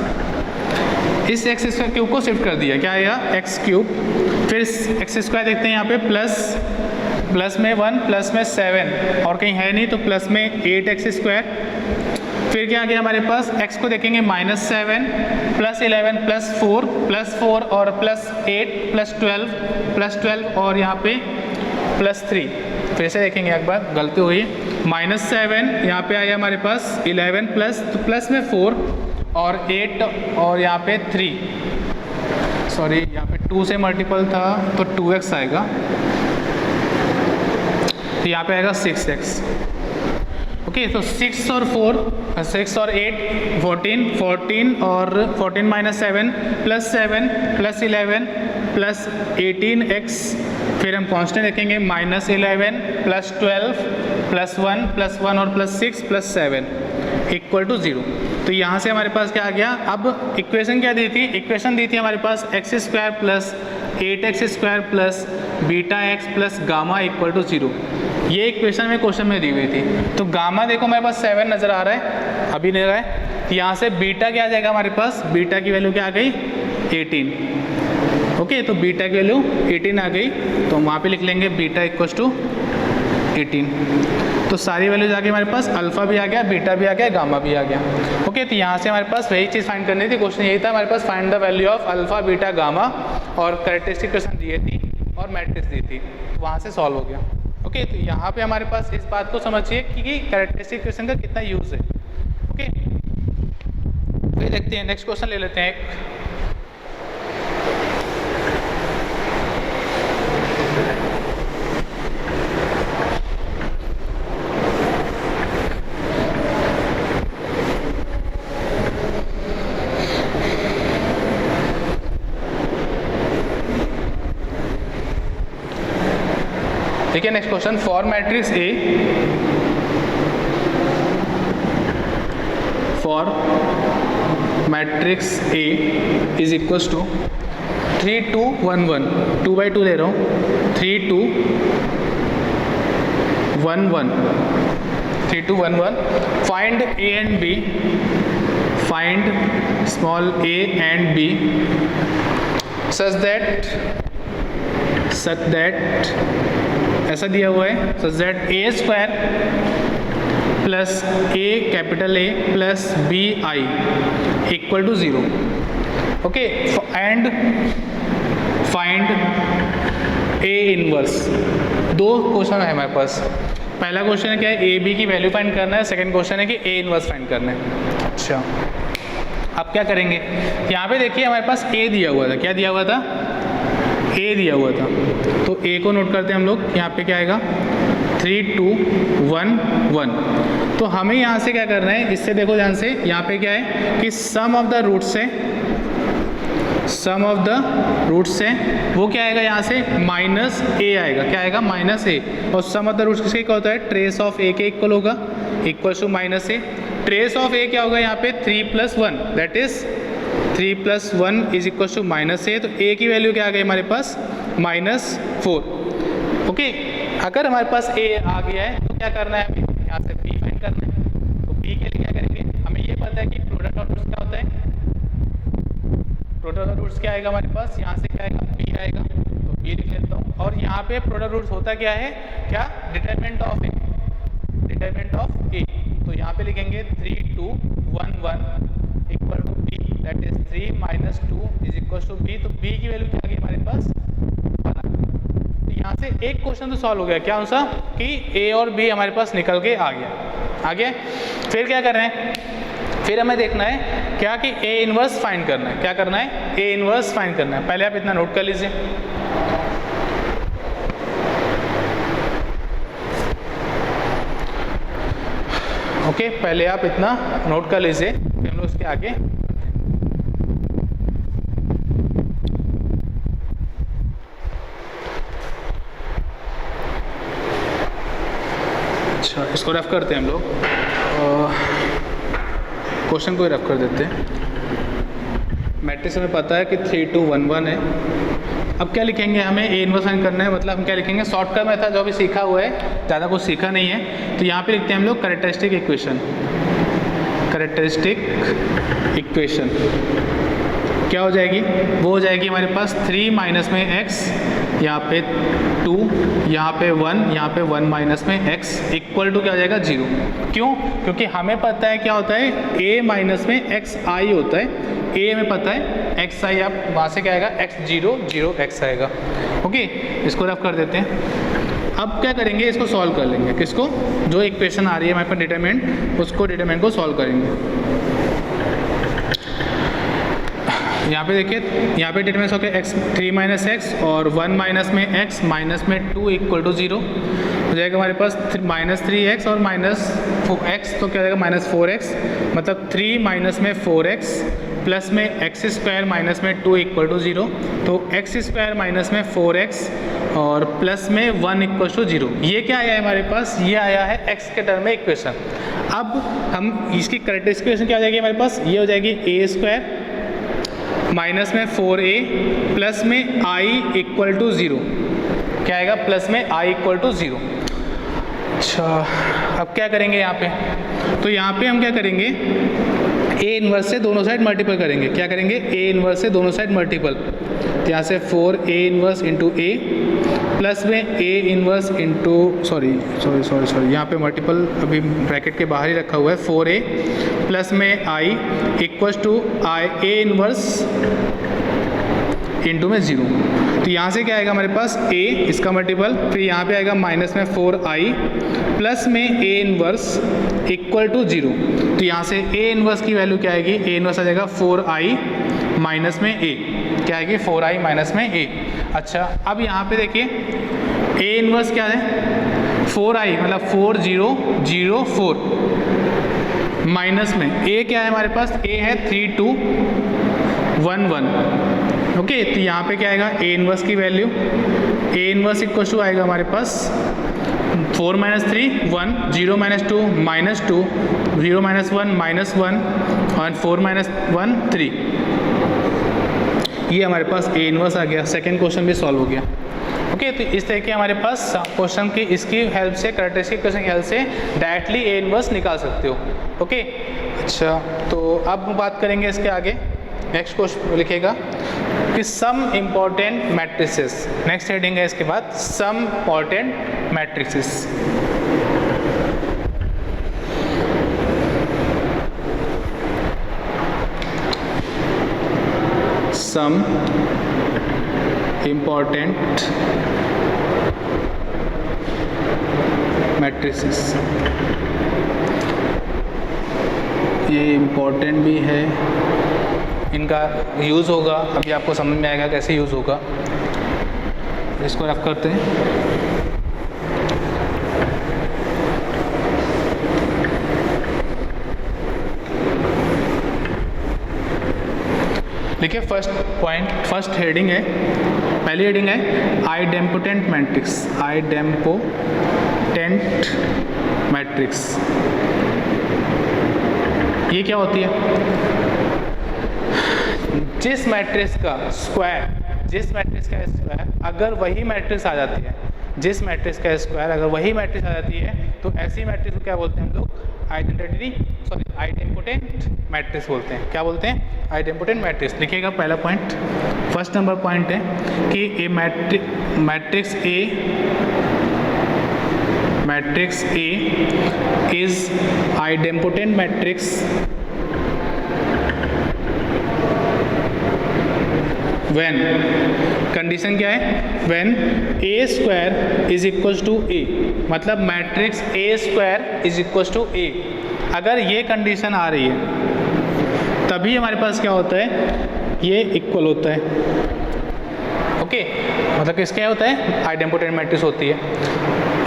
इस एक्स स्क्वायर क्यूब को शिफ्ट कर दिया, क्या आएगा x³, फिर एक्स स्क्वायर देखते हैं यहाँ पे प्लस में 1 प्लस में 7 और कहीं है नहीं तो प्लस में 8x स्क्वायर, फिर क्या आ गया हमारे पास x को देखेंगे -7 प्लस 11 प्लस 4 और +8 प्लस 12 और यहाँ पे +3। फिर से देखेंगे एक बार, गलती हुई, -7 यहाँ पे आया हमारे पास 11 प्लस में 4 और 8 और यहाँ पे 3, सॉरी यहाँ पे 2 से मल्टीपल था तो 2x आएगा, तो यहाँ पे आएगा 6x। ओके तो 6 और 8 14 और 14 माइनस 7 प्लस 11 प्लस 18x, फिर हम कांस्टेंट देखेंगे -11 प्लस 12 प्लस 1 और प्लस 6 प्लस 7 इक्वल टू 0। तो यहाँ से हमारे पास क्या आ गया, अब इक्वेशन क्या दी थी, इक्वेशन दी थी हमारे पास x square plus 8x square plus beta x plus gamma equal to 0। ये इक्वेशन में क्वेश्चन में दी हुई थी। तो गामा देखो मेरे पास 7 नज़र आ रहा है, अभी नहीं रहा है, तो यहाँ से बीटा क्या आ जाएगा हमारे पास, बीटा की वैल्यू क्या आ गई 18। ओके, तो बीटा की वैल्यू 18 आ गई, तो हम वहाँ पे लिख लेंगे बीटा इक्वल्स टू 18। तो सारी वैल्यूज आ गई हमारे पास, अल्फा भी आ गया, बीटा भी आ गया, गामा भी आ गया। ओके, तो यहाँ से हमारे पास वही चीज़ फाइंड करनी थी, क्वेश्चन यही था हमारे पास, find the value of alpha beta gamma, और कैरेक्टरिस्टिक इक्वेशन दी थी और मैट्रिक्स दी थी, तो वहाँ से सॉल्व हो गया। ओके, तो यहाँ पे हमारे पास इस बात को समझिए कि कैरेक्टरिस्टिक इक्वेशन का कितना यूज़ है। ओके, तो ये देखते हैं, नेक्स्ट क्वेश्चन ले लेते हैं एक। ठीक है, next question, for matrix A, for matrix A is equals to 3 2 1 1, 2 by 2 ले रहा हूँ, 3 2 1 1, 3 2 1 1, find A and B, find small A and B such that ऐसा दिया हुआ है, such that A square plus A capital A plus B I equal to 0। Okay, and find A inverse. दो question है हमारे पास, पहला क्वेश्चन है क्या है, ए बी की वैल्यू फाइंड करना है, सेकंड क्वेश्चन है कि ए इनवर्स फाइंड करना है। अच्छा, अब क्या करेंगे, यहाँ पे देखिए हमारे पास ए दिया हुआ था, क्या दिया हुआ था, ए दिया हुआ था, तो ए को नोट करते हैं हम लोग, यहाँ पे क्या आएगा 3 2 1 1। तो हमें यहाँ से क्या करना है, इससे देखो ध्यान से, यहाँ पे क्या है कि सम ऑफ द रूट्स है, सम ऑफ द रूट्स है, वो क्या आएगा यहाँ से माइनस ए आएगा, क्या आएगा माइनस ए, और सम ऑफ द रूट्स किसके क्या होता है, ट्रेस ऑफ ए के इक्वल होगा, equal to minus A, trace of A क्या होगा यहाँ पे 3 + 1, that is 3 + 1 is equal to minus A, तो ए की वैल्यू क्या आ गई हमारे पास -4। ओके, अगर हमारे पास ए आ गया है तो क्या करना है, हमें यहाँ से बी फाइंड करना है, तो बी के लिए क्या करेंगे, हमें ये पता है कि प्रोडक्ट ऑफ रूट्स क्या होता है, प्रोडक्ट ऑफ रूट्स क्या आएगा हमारे पास, यहाँ से क्या आएगा बी आएगा, तो बी लिख लेता हूँ, और यहाँ पे प्रोडक्ट रूट्स होता क्या है, क्या determinant of A, determinant of A, तो यहाँ पे लिखेंगे 3 2 1 1 equal to B, that is 3 - 2 is equal to B, तो बी की वैल्यू क्या आ गई हमारे पास 1। तो यहाँ से एक क्वेश्चन तो सॉल्व हो गया, क्या सा कि ए और बी हमारे पास निकल के आ गया। फिर क्या कर रहे हैं, फिर हमें देखना है क्या कि ए इनवर्स फाइंड करना है, क्या करना है, ए इनवर्स फाइंड करना है। पहले आप इतना नोट कर लीजिए, ओके, पहले आप इतना नोट कर लीजिए, फिर हम लोग उसके आगे। अच्छा, इसको रफ करते हैं हम लोग, क्वेश्चन को ही रफ कर देते हैं। मैट्रिक्स हमें पता है कि 3 2 1 1 है। अब क्या लिखेंगे, हमें ए इनवर्स फाइंड करना है, मतलब हम क्या लिखेंगे, शॉर्टकट मेथड जो अभी सीखा हुआ है, ज़्यादा कुछ सीखा नहीं है, तो यहाँ पे लिखते हैं हम लोग कैरेक्टरिस्टिक इक्वेशन। कैरेक्टरिस्टिक इक्वेशन क्या हो जाएगी, वो हो जाएगी हमारे पास 3 माइनस में x, यहाँ पे 2, यहाँ पे 1, यहाँ पे 1 माइनस में x इक्वल टू क्या हो जाएगा 0। क्यों, क्योंकि हमें पता है क्या होता है, a माइनस में x i होता है, a हमें पता है x i, आप वहाँ से क्या आएगा x 0 0 x आएगा। ओके, इसको रफ कर देते हैं। अब क्या करेंगे, इसको सॉल्व कर लेंगे, किसको, जो इक्वेशन आ रही है हमारे पास डिटरमिनेंट, उसको डिटरमिनेंट को सॉल्व करेंगे। यहाँ पे देखिए, यहाँ पे डिटरमिनेंट हो गया x 3 - x और 1 माइनस में x माइनस में 2 इक्वल टू 0 हो जाएगा हमारे पास -3x और -4x, तो क्या हो जाएगा -4x, मतलब 3 माइनस में 4x प्लस में x² माइनस में 2 इक्वल टू 0, तो x² माइनस में 4x और प्लस में 1 इक्वल टू 0। ये क्या आया है हमारे पास, ये आया है x के टर्म में इक्वेशन। अब हम इसकी कैरेक्टरिस्टिक इक्वेशन क्या हो जाएगी हमारे पास, ये हो जाएगी a² माइनस में 4a प्लस में i इक्वल टू 0, क्या आएगा प्लस में i इक्वल टू 0। अच्छा, अब क्या करेंगे यहाँ पे, तो यहाँ पे हम क्या करेंगे, ए इनवर्स से दोनों साइड मल्टीपल करेंगे, क्या करेंगे, ए इनवर्स से दोनों साइड मल्टीपल, तो यहाँ से 4A इन्वर्स इंटू ए प्लस में A इन्वर्स इंटू सॉरी यहाँ पे मल्टीपल अभी ब्रैकेट के बाहर ही रखा हुआ है 4A प्लस में I equals to A inverse into में 0। तो यहाँ से क्या आएगा हमारे पास A इसका मल्टीपल, फिर यहाँ पे आएगा माइनस में 4I प्लस में A इन्वर्स इक्वल टू 0। तो यहाँ से A इन्वर्स की वैल्यू क्या आएगी, A इन्वर्स आ जाएगा 4I माइनस में A, क्या आएगी 4I माइनस में A। अच्छा अब यहाँ पे देखिए A इन्वर्स क्या है 4I मतलब 4004 माइनस में A क्या है हमारे पास, A है 3211। ओके तो यहाँ पे क्या आएगा A इन्वर्स की वैल्यू, A इन्वर्स इक्वल टू आएगा हमारे पास 4 minus 3 1 0 minus 2 minus 2 0 minus 1 minus 1 और 4 माइनस 1 3। ये हमारे पास A इन्वर्स आ गया। सेकेंड क्वेश्चन भी सॉल्व हो गया। ओके तो इस तरह के हमारे पास क्वेश्चन की इसकी हेल्प से कैरेक्टरिस्टिक क्वेश्चन की हेल्प से डायरेक्टली A इन्वर्स निकाल सकते हो। ओके अच्छा तो अब बात करेंगे इसके आगे। नेक्स्ट क्वेश्चन लिखेगा कि some important matrices, next heading है इसके बाद some important matrices. Some important matrices, ये इम्पॉर्टेंट भी है, इनका यूज़ होगा, अभी आपको समझ में आएगा कैसे यूज़ होगा। इसको रफ करते हैं। देखिए फर्स्ट पॉइंट, फर्स्ट हेडिंग है, पहली हेडिंग है आइडेम्पोटेंट मैट्रिक्स। आइडेम्पोटेंट मैट्रिक्स ये क्या होती है, जिस मैट्रिक्स का स्क्वायर अगर वही मैट्रिक्स आ जाती है, जिस मैट्रिक्स का स्क्वायर अगर वही मैट्रिक्स आ जाती है तो ऐसी मैट्रिक्स को क्या बोलते हैं हम लोग, आइडेम्पोटेंट मैट्रिक्स बोलते हैं। क्या बोलते हैं, आइडेम्पोटेंट मैट्रिक्स। लिखिएगा पहला पॉइंट, फर्स्ट नंबर पॉइंट है कि A matrix A is idempotent matrix when, condition क्या है, when a square is equals to a, मतलब matrix a square is equals to a। अगर ये कंडीशन आ रही है तभी हमारे पास क्या होता है, ये इक्वल होता है। ओके मतलब किसका होता है, आइडेम्पोटेंट मैट्रिक्स होती है।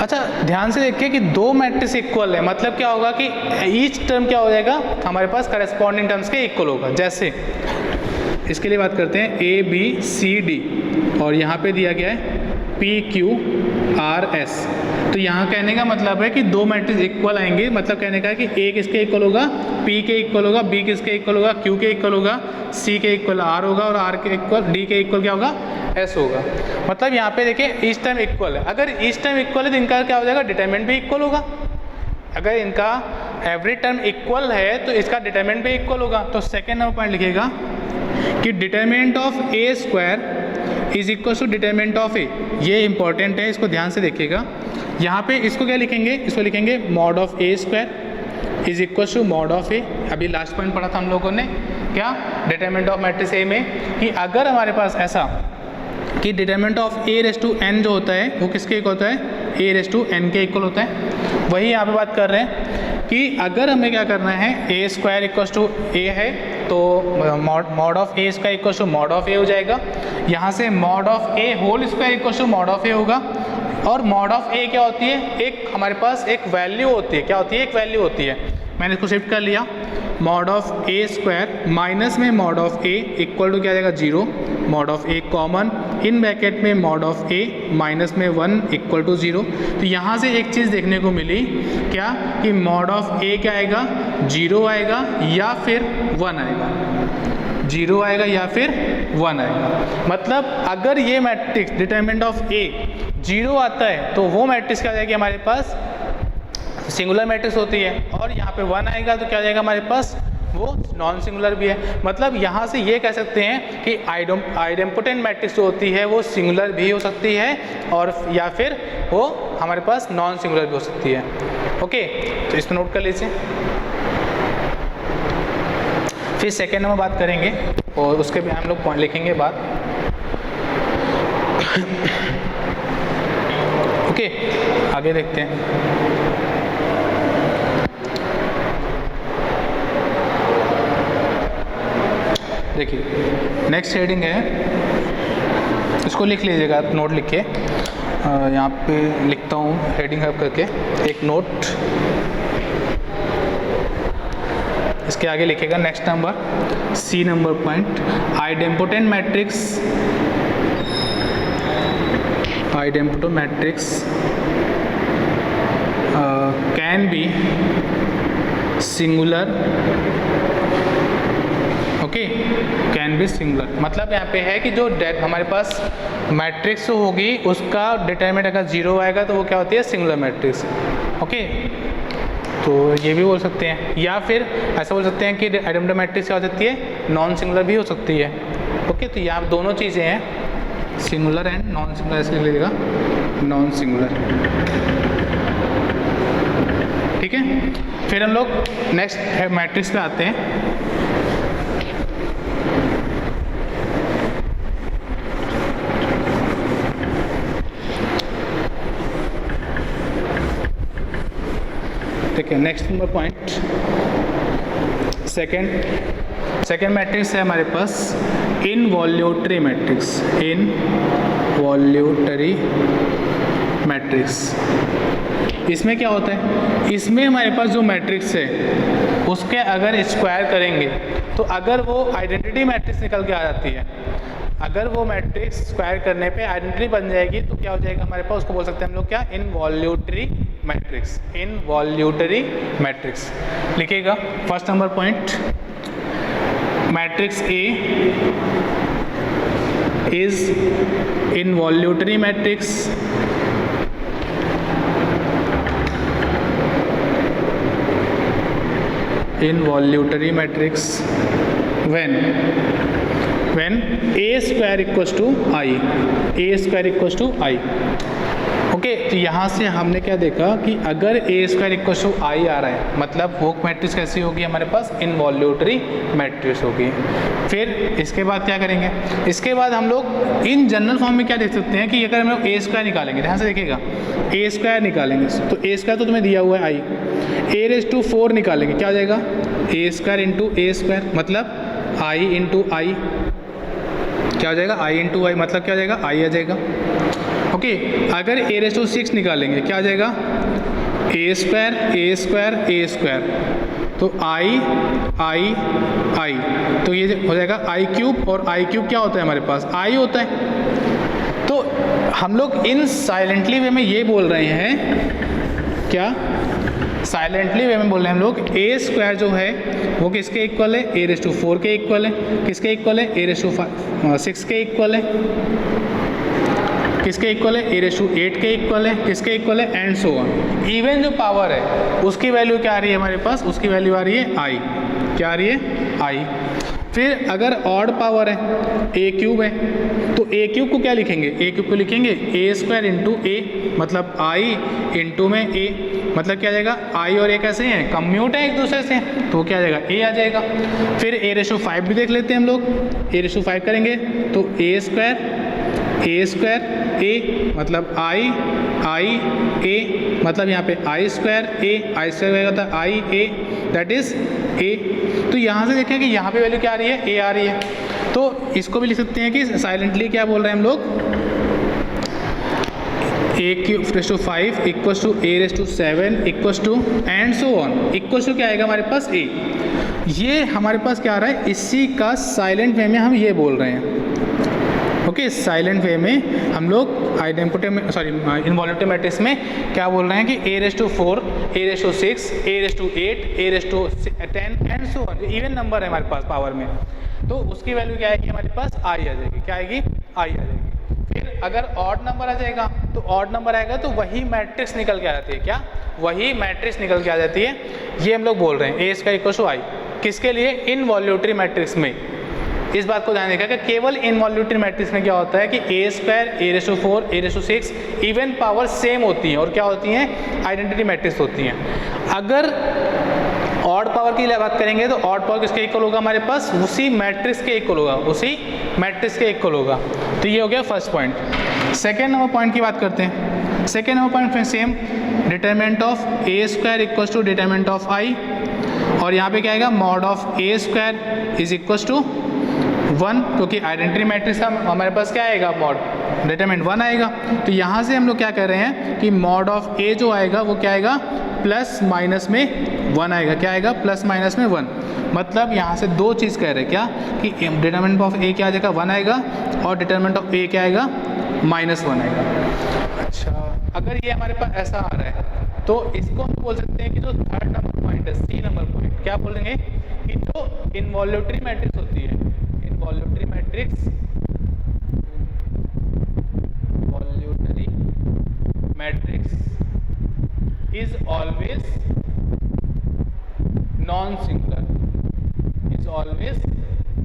अच्छा ध्यान से देखिए कि दो मैट्रिक्स इक्वल है, मतलब क्या होगा कि ईच टर्म क्या हो जाएगा हमारे पास करस्पॉन्डिंग टर्म्स के इक्वल होगा। जैसे इसके लिए बात करते हैं A B C D और यहाँ पे दिया गया है P Q R S। तो यहाँ कहने का मतलब है कि दो मैट्रिक्स इक्वल आएंगे, मतलब कहने का है कि A किसके इक्वल होगा, P के इक्वल होगा, B किसके इक्वल होगा, Q के इक्वल होगा, C के इक्वल R होगा और R के इक्वल D के इक्वल क्या होगा, S होगा। मतलब यहाँ पे देखिए ईच टर्म इक्वल है, अगर ईच टर्म इक्वल है तो इनका क्या हो जाएगा, डिटरमिनेंट भी इक्वल होगा। अगर इनका एवरी टर्म इक्वल है तो इसका डिटरमिनेंट भी इक्वल होगा। तो सेकेंड नंबर पॉइंट लिखिएगा कि determinant of A square is equal to determinant of A. ये इंपॉर्टेंट है, इसको ध्यान से देखिएगा। यहाँ पे इसको क्या लिखेंगे, इसको लिखेंगे mod of A square is equal to mod of A. अभी लास्ट पॉइंट पढ़ा था हम लोगों ने क्या, डिटरमिनेंट ऑफ मैट्रिक्स ए में कि अगर हमारे पास ऐसा कि determinant of A raise to N जो होता है वो किसके इक्वल होता है, ए रेस टू एन के इक्वल होता है। वही यहाँ पे बात कर रहे हैं कि अगर हमें क्या करना है, A square equal to A है तो mod of A square equal to mod of A हो जाएगा। यहाँ से mod of A whole square equal to mod of A होगा। और मॉड ऑफ ए क्या होती है, एक हमारे पास एक वैल्यू होती है, क्या होती है, एक वैल्यू होती है। मैंने इसको शिफ्ट कर लिया, mod of A square minus में mod of A equal to क्या आ जाएगा 0, mod of A common in bracket में मॉड ऑफ ए माइनस में 1 इक्वल टू 0। तो यहाँ से एक चीज़ देखने को मिली क्या, कि मॉड ऑफ ए क्या आएगा, 0 आएगा या फिर 1 आएगा, 0 आएगा या फिर 1 आएगा। मतलब अगर ये मैट्रिक्स डिटरमिनेंट ऑफ ए 0 आता है तो वो मैट्रिक्स क्या आ जाएगी हमारे पास, सिंगुलर मैट्रिक्स होती है। और यहाँ पे 1 आएगा तो क्या आ जाएगा हमारे पास, वो नॉन सिंगुलर भी है। मतलब यहाँ से ये कह सकते हैं कि आइडेम्पोटेंट मैट्रिक्स जो होती है वो सिंगुलर भी हो सकती है और या फिर वो हमारे पास नॉन सिंगुलर भी हो सकती है। ओके, तो इसको नोट कर लीजिए। फिर सेकेंड नंबर बात करेंगे और उसके भी हम लोग पॉइंट लिखेंगे बात। ओके, आगे देखते हैं। देखिए नेक्स्ट हेडिंग है, इसको लिख लीजिएगा आप, नोट लिख के यहाँ पे लिखता हूँ हेडिंग है करके एक नोट, इसके आगे लिखेगा next number C number point, idempotent matrix can be singular. Okay, can be singular मतलब यहाँ पे है कि जो हमारे पास मैट्रिक्स होगी उसका डिटरमिनेंट अगर 0 आएगा तो वो क्या होती है, सिंगुलर मैट्रिक्स। ओके, तो ये भी बोल सकते हैं, या फिर ऐसा बोल सकते हैं कि आइडेम्पोटेंट मैट्रिक्स क्या हो सकती है, नॉन सिंगुलर भी हो सकती है। ओके, तो यहाँ दोनों चीज़ें हैं, सिंगुलर एंड नॉन सिंगुलर, ऐसे लिख लीजिएगा नॉन सिंगुलर। ठीक है, फिर हम लोग नेक्स्ट मैट्रिक्स पे आते हैं। ठीक है, next number point second matrix है हमारे पास इनवॉल्यूटरी मैट्रिक्स। इसमें क्या होता है, इसमें हमारे पास जो मैट्रिक्स है उसके अगर स्क्वायर करेंगे तो अगर वो आइडेंटिटी मैट्रिक्स निकल के आ जाती है, अगर वो मैट्रिक्स स्क्वायर करने पे आइडेंटिटी बन जाएगी तो क्या हो जाएगा हमारे पास, उसको बोल सकते हैं हम लोग क्या, इनवॉल्यूटरी मैट्रिक्स। लिखिएगा first number point, matrix A is involutory matrix when a square equals to I। Okay, तो यहाँ से हमने क्या देखा कि अगर a स्क्वायर इक्वल टू आई आ रहा है मतलब वो मैट्रिक्स कैसी होगी हमारे पास, इनवॉल्यूटरी मैट्रिक्स होगी। फिर इसके बाद क्या करेंगे, इसके बाद हम लोग इन जनरल फॉर्म में क्या देख सकते हैं कि अगर हम लोग a स्क्वायर निकालेंगे, ध्यान से देखिएगा, a स्क्वायर निकालेंगे तो a स्क्वायर तो तुम्हें दिया हुआ है i, a रेज़ टू 4 निकालेंगे क्या हो जाएगा, a square into a square मतलब i इंटू आई, क्या हो जाएगा, i इंटू आई मतलब क्या हो जाएगा, i आ जाएगा। ओके, अगर a रेज़ टू 6 निकालेंगे क्या हो जाएगा, a स्क्वायर तो i तो ये हो जाएगा i क्यूब, और i क्यूब क्या होता है हमारे पास, i होता है। तो हम लोग इन साइलेंटली वे में ये बोल रहे हैं, क्या साइलेंटली वे में बोल रहे हैं हम लोग, a स्क्वायर जो है वो किसके इक्वल है, a रेज़ टू 4 के इक्वल है, किसके इक्वल है, a रेज़ टू 6 के इक्वल है, किसके इक्वल है, a रेज़ टू 8 के इक्वल है, किसके इक्वल है, एंड सो ऑन। इवन जो पावर है उसकी वैल्यू क्या आ रही है हमारे पास, उसकी वैल्यू आ रही है i, क्या आ रही है, i। फिर अगर ऑड पावर है, a क्यूब है, तो a क्यूब को क्या लिखेंगे, a क्यूब को लिखेंगे a स्क्वायर इंटू a मतलब i इंटू में a मतलब क्या आ जाएगा, i और a कैसे हैं, कम्यूट है एक दूसरे से, तो क्या आ जाएगा, a आ जाएगा। फिर a रेज़ टू 5 भी देख लेते हैं हम लोग, a रेज़ टू 5 करेंगे तो a स्क्वायर a मतलब i a मतलब यहाँ पे i स्क्वायर a स्क्वायर होता है i a that is a। तो यहाँ से देखें कि यहाँ पे वैल्यू क्या आ रही है, a आ रही है, तो इसको भी लिख सकते हैं कि साइलेंटली क्या बोल रहे हैं हम लोग, a cube raise to 5 equals to a raise to 7 equals to and so on, equals to क्या आएगा हमारे पास, a। ये हमारे पास क्या आ रहा है, इसी का साइलेंट वे में हम ये बोल रहे हैं। ओके, साइलेंट वे में हम लोग इनवॉल्यूटरी मैट्रिक्स में क्या बोल रहे हैं कि a raise to 4, a raise to 6, a raise to 8, a raise to 10 and so on, even number है हमारे पास पावर में, तो उसकी वैल्यू क्या आएगी हमारे पास, i आ जाएगी, क्या आएगी, i आ जाएगी। फिर अगर ऑड नंबर आ जाएगा तो ऑड नंबर आएगा तो वही मैट्रिक्स निकल के आ जाती है, क्या, वही मैट्रिक्स निकल के आ जाती है, ये हम लोग बोल रहे हैं a square equal to i। किसके लिए? इनवॉल्यूटरी मैट्रिक्स में। इस बात को ध्यान रखिएगा कि केवल इनवॉल्यूटरी मैट्रिक्स में क्या होता है कि a square, a⁴, a�6 even power same होती हैं और क्या होती हैं? आइडेंटिटी मैट्रिक्स होती हैं। अगर ऑड पावर की बात करेंगे तो ऑड पावर किसके इक्वल होगा हमारे पास? उसी मैट्रिक्स के इक्वल होगा, उसी मैट्रिक्स के इक्वल होगा। तो ये हो गया first point. Second number point की बात करते हैं। सेकेंड नंबर पॉइंट फिर same, determinant of a square equal to determinant of i, और यहाँ पे क्या आएगा? Mod of a square is equal to 1, क्योंकि आइडेंटिटी मैट्रिक्स का हमारे पास क्या आएगा? मॉड डिटरमिनेंट 1 आएगा। तो यहाँ से हम लोग क्या कर रहे हैं कि मॉड ऑफ a जो आएगा वो क्या आएगा? प्लस माइनस में 1 आएगा। क्या आएगा? प्लस माइनस में 1। मतलब यहाँ से दो चीज़ कह रहे हैं, क्या कि डिटरमिनेंट ऑफ a क्या आ जाएगा? 1 आएगा, और डिटरमिनेंट ऑफ a क्या आएगा? -1 आएगा। अच्छा, अगर ये हमारे पास ऐसा आ रहा है तो इसको हम बोल सकते हैं कि जो थर्ड नंबर पॉइंट है, सी नंबर पॉइंट, क्या बोलेंगे कि जो इनवॉल्यूटरी मैट्रिक्स होती है, involutory matrix, involutory matrix is always non singular, is always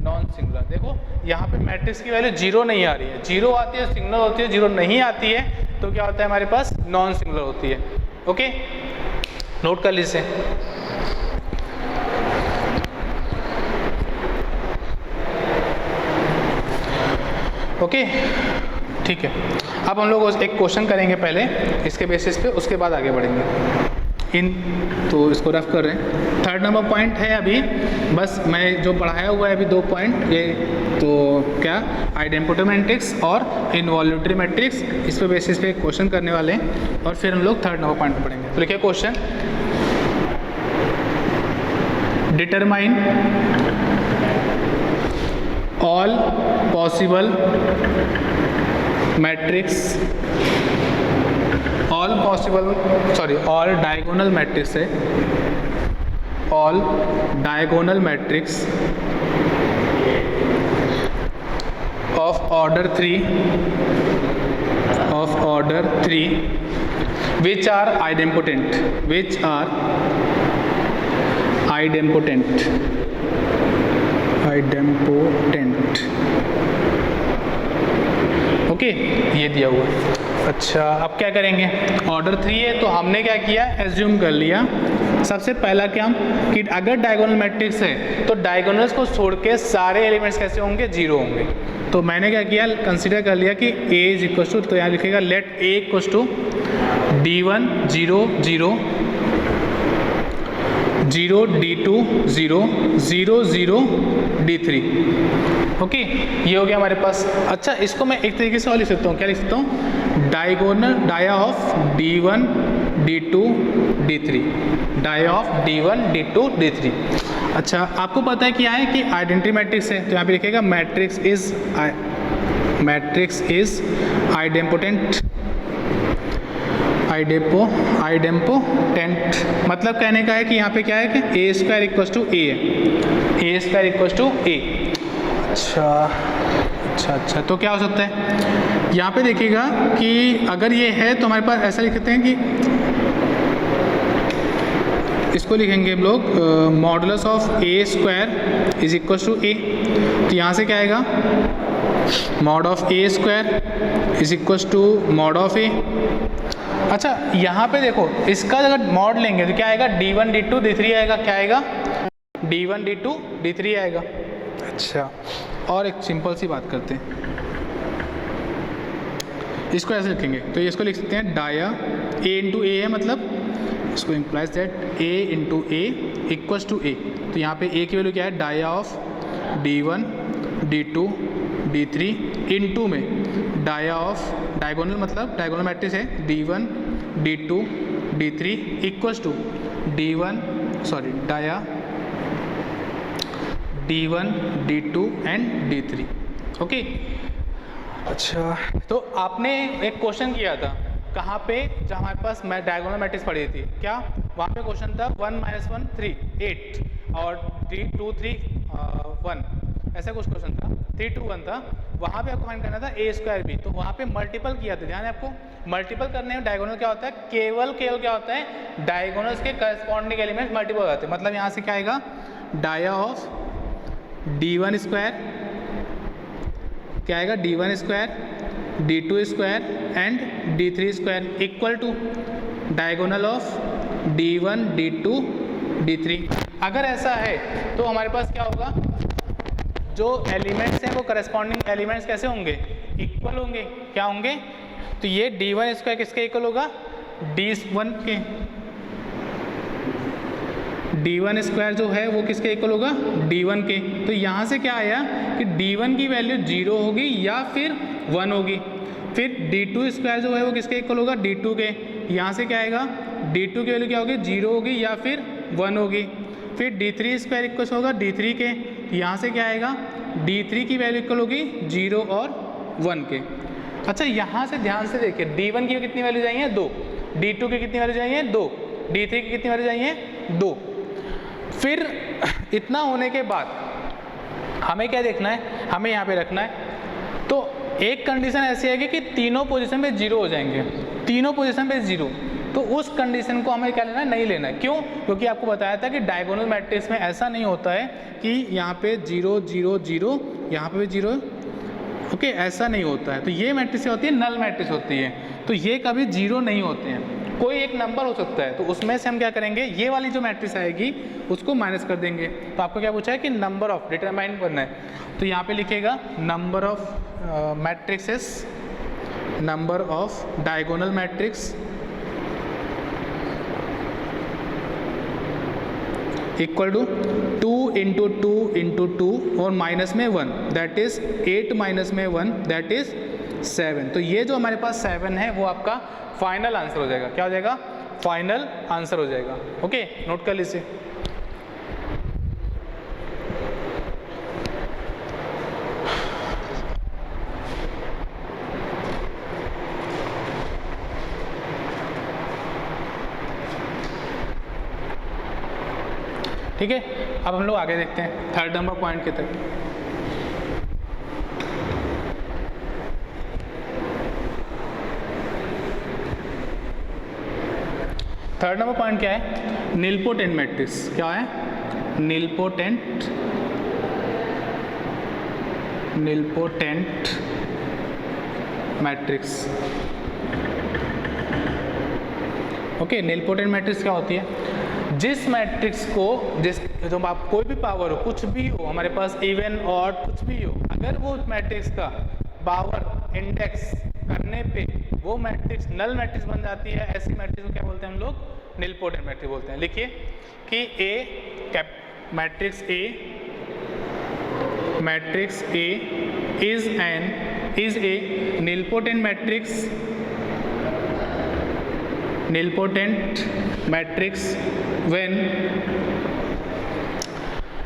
non singular. देखो यहाँ पे मैट्रिक्स की वैल्यू 0 नहीं आ रही है, 0 आती है सिंगुलर होती है, 0 नहीं आती है तो क्या होता है हमारे पास? नॉन सिंगुलर होती है। ओके, नोट कर लीजिए। ओके, ठीक है। अब हम लोग एक क्वेश्चन करेंगे पहले इसके बेसिस पे, उसके बाद आगे बढ़ेंगे। तो इसको रफ कर रहे हैं। थर्ड नंबर पॉइंट है अभी, बस मैं जो पढ़ाया हुआ है अभी 2 पॉइंट, ये तो क्या आइडेंटिटी मैट्रिक्स और इनवॉल्यूटरी मैट्रिक्स, इस पे बेसिस पे क्वेश्चन करने वाले हैं और फिर हम लोग थर्ड नंबर पॉइंट पढ़ेंगे। तो लिखिए question, determine all possible matrix, all diagonal matrix है, all diagonal matrix of order 3 which are idempotent, okay, ये दिया हुआ है। अच्छा, अब क्या करेंगे? ऑर्डर 3 है तो हमने क्या किया? एज्यूम कर लिया सबसे पहला क्या कि अगर डायगोनल मैट्रिक्स है तो डायगोनल्स को छोड़ के सारे एलिमेंट्स कैसे होंगे? 0 होंगे। तो मैंने क्या किया? कंसीडर कर लिया कि a इज इक्वल टू, तो यहाँ लिखेगा let a equal to d1 0 0 0 d2 0 0 0 d3। Okay, ये हो गया हमारे पास। अच्छा, इसको मैं एक तरीके से और लिख सकता हूँ। क्या लिख सकता हूँ? Diagonal dia of d1 d2 d3, dia of d1 d2 d3। अच्छा, आपको पता है क्या है कि आइडेंटिटी मैट्रिक्स है, तो यहाँ पे लिखेगा मैट्रिक्स इज आइडेम्पोटेंट, आइडेम्पोटेंट मतलब कहने का है कि यहाँ पे क्या है कि a square equal to a है, a square equal to a। अच्छा, तो क्या हो सकता है? यहाँ पे देखिएगा कि अगर ये है तो हमारे पास ऐसा लिख सकते हैं कि इसको लिखेंगे हम लोग modulus of a square is equal to a। तो यहाँ से क्या आएगा? Mod of a square is equal to mod of a। अच्छा, यहाँ पे देखो इसका अगर मॉड लेंगे तो क्या आएगा? d1 d2 d3 आएगा। क्या आएगा? d1 d2 d3 आएगा। अच्छा, और एक सिंपल सी बात करते हैं, इसको ऐसे लिखेंगे तो इसको लिख सकते हैं डाया a इंटू ए है, मतलब इसको implies that a into A equals to a। तो यहाँ पे a की वैल्यू क्या है? Dia of d1 d2 d3 into में डाया ऑफ डायगोनल, मतलब डायगोनल मैट्रिक्स है d1 d2 d3 equals to dia d1 d2 and d3। Okay, अच्छा, तो आपने एक क्वेश्चन किया था कहाँ पे? जहाँ हमारे पास डायगोनल मैट्रिक्स पढ़ी थी, क्या वहाँ पे क्वेश्चन था 1 - 1 3 8 और 3 2 3 1, ऐसा कुछ क्वेश्चन था। 3 2 1 था, वहाँ पे आपको फाइंड करना था ए स्क्वायर बी, तो वहाँ पे मल्टीपल किया था। ध्यान है आपको, मल्टीपल करने में डायगोनल क्या होता है, केवल क्या होता है, डायगोनल्स के करस्पॉन्डिंग एलिमेंट मल्टीपल हो जाते हैं। मतलब यहाँ से क्या आएगा, डाया ऑफ d1 स्क्वायर क्या आएगा, d1 square d2 square and d3 square equal to diagonal of d1 d2 d3। अगर ऐसा है तो हमारे पास क्या होगा, जो एलिमेंट्स हैं वो करस्पॉन्डिंग एलिमेंट्स कैसे होंगे, इक्वल होंगे। क्या होंगे, तो ये d1 स्क्वायर किसके इक्वल होगा, d1 के, d1 स्क्वायर जो है वो किसके इक्वल होगा, d1 के। तो यहाँ से क्या आया कि d1 की वैल्यू 0 होगी या फिर 1 होगी। फिर d2 स्क्वायर जो है वो किसके इक्वल होगा, d2 के। यहाँ से क्या आएगा, d2 की वैल्यू क्या होगी, 0 होगी या फिर 1 होगी। फिर d3 स्क्वायर इक्वल होगा d3 के, यहाँ से क्या आएगा, d3 की वैल्यू इक्वल होगी 0 और 1 के। अच्छा यहाँ से ध्यान से देखिए, d1 की कितनी वैल्यू चाहिए, 2, d2 की कितनी वैल्यू चाहिए, 2, d3 की कितनी वैल्यू चाहिए, 2। फिर इतना होने के बाद हमें क्या देखना है, हमें यहाँ पे रखना है। तो एक कंडीशन ऐसी है कि तीनों पोजीशन पे 0 हो जाएंगे, तीनों पोजीशन पे 0, तो उस कंडीशन को हमें क्या लेना है, नहीं लेना है। क्यों, क्योंकि आपको बताया था कि डायगोनल मैट्रिक्स में ऐसा नहीं होता है कि यहाँ पे 0 0 0, यहाँ पे भी 0, ओके, ऐसा नहीं होता है। तो ये मैट्रिक्स होती है, नल मैट्रिक्स होती है, तो ये कभी 0 नहीं होते हैं, कोई एक नंबर हो सकता है। तो उसमें से हम क्या करेंगे, ये वाली जो मैट्रिक्स आएगी उसको माइनस कर देंगे। तो आपको क्या पूछा है कि नंबर ऑफ डिटरमाइन करना है, तो यहाँ पे लिखेगा number of matrices, number of diagonal matrix equal to 2 into 2 into 2 और माइनस में 1, दैट इज 8 माइनस में 1 दैट इज 7। तो ये जो हमारे पास 7 है वो आपका फाइनल आंसर हो जाएगा। क्या हो जाएगा, फाइनल आंसर हो जाएगा। ओके, नोट कर लीजिए। ठीक है, अब हम लोग आगे देखते हैं थर्ड नंबर पॉइंट की तरफ। थर्ड नंबर पॉइंट क्या है, नीलपोटेंट मैट्रिक्स। क्या है, nilpotent matrix. Okay, nilpotent matrix क्या होती है, जिस मैट्रिक्स को जो आप कोई भी पावर हो, कुछ भी हो हमारे पास, इवन ऑड कुछ भी हो, अगर वो मैट्रिक्स का पावर इंडेक्स करने पे वो मैट्रिक्स नल मैट्रिक्स बन जाती है, ऐसी मैट्रिक्स को क्या बोलते हैं हम लोग, नीलपोटेंट मैट्रिक्स बोलते हैं। लिखिए कि matrix A is A nilpotent matrix when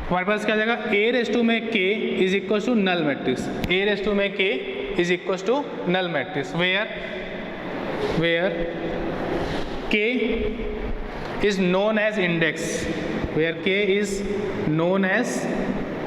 हमारे पास क्या आ जाएगा, ए रेस टू में k is equal to null matrix, A raise to में k is equal to null matrix, where k is known as index, where k is known as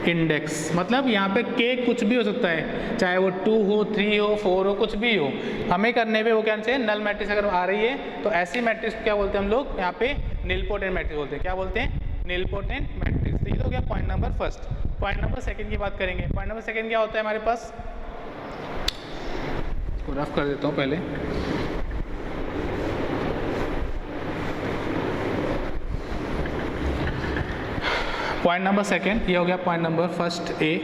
index. मतलब यहाँ पे k कुछ भी हो सकता है, चाहे वो 2 हो, 3 हो, 4 हो, कुछ भी हो, हमें करने पे वो क्या चाहिए, नल मैट्रिक्स अगर आ रही है तो ऐसी मैट्रिक्स क्या बोलते हैं हम लोग, यहाँ पे नीलपोटेंट मैट्रिक्स बोलते हैं। क्या बोलते हैं, नीलपोटेंट मैट्रिक्स। तो ये हो गया point number first. Point number second की बात करेंगे। पॉइंट नंबर सेकंड क्या होता है हमारे पास, इसको रफ कर देता हूँ पहले। पॉइंट नंबर सेकंड ये हो गया, पॉइंट नंबर फर्स्ट ए।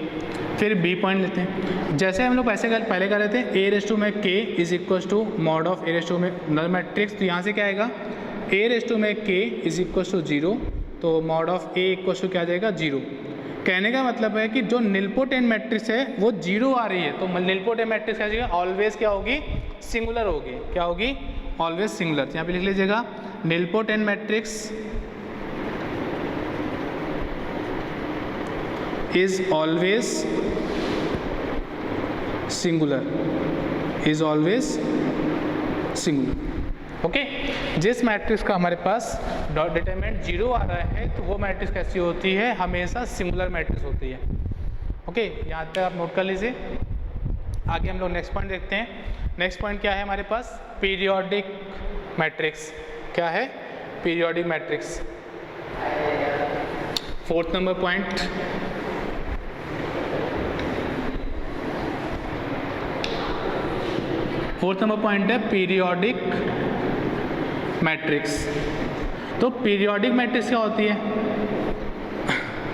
फिर बी पॉइंट लेते हैं। जैसे हम लोग पहले कर रहे थे, ए रेस टू में k is equal to mod of A raise to में नल मैट्रिक्स, तो यहाँ से क्या आएगा, ए रेस टू में k इज इक्वल टू 0, तो mod of A equal to क्या आ जाएगा, 0। कहने का मतलब है कि जो नीलपोटेंट मैट्रिक्स है वो 0 आ रही है, तो नीलपोटेंट मैट्रिक्स क्या होगी, ऑलवेज क्या होगी, सिंगुलर होगी। क्या होगी, ऑलवेज सिंगुलर। यहाँ पे लिख लीजिएगा, nilpotent matrix is always singular, is always singular। Okay, जिस मैट्रिक्स का हमारे पास डिटरमिनेंट 0 आ रहा है तो वो मैट्रिक्स कैसी होती है, हमेशा सिंगुलर मैट्रिक्स होती है। ओके, यहाँ तक आप नोट कर लीजिए। आगे हम लोग नेक्स्ट पॉइंट देखते हैं। नेक्स्ट पॉइंट क्या है हमारे पास? Periodic matrix. क्या है? Periodic matrix. Fourth number point, है पीरियोडिक मैट्रिक्स। तो पीरियोडिक मैट्रिक्स क्या होती है?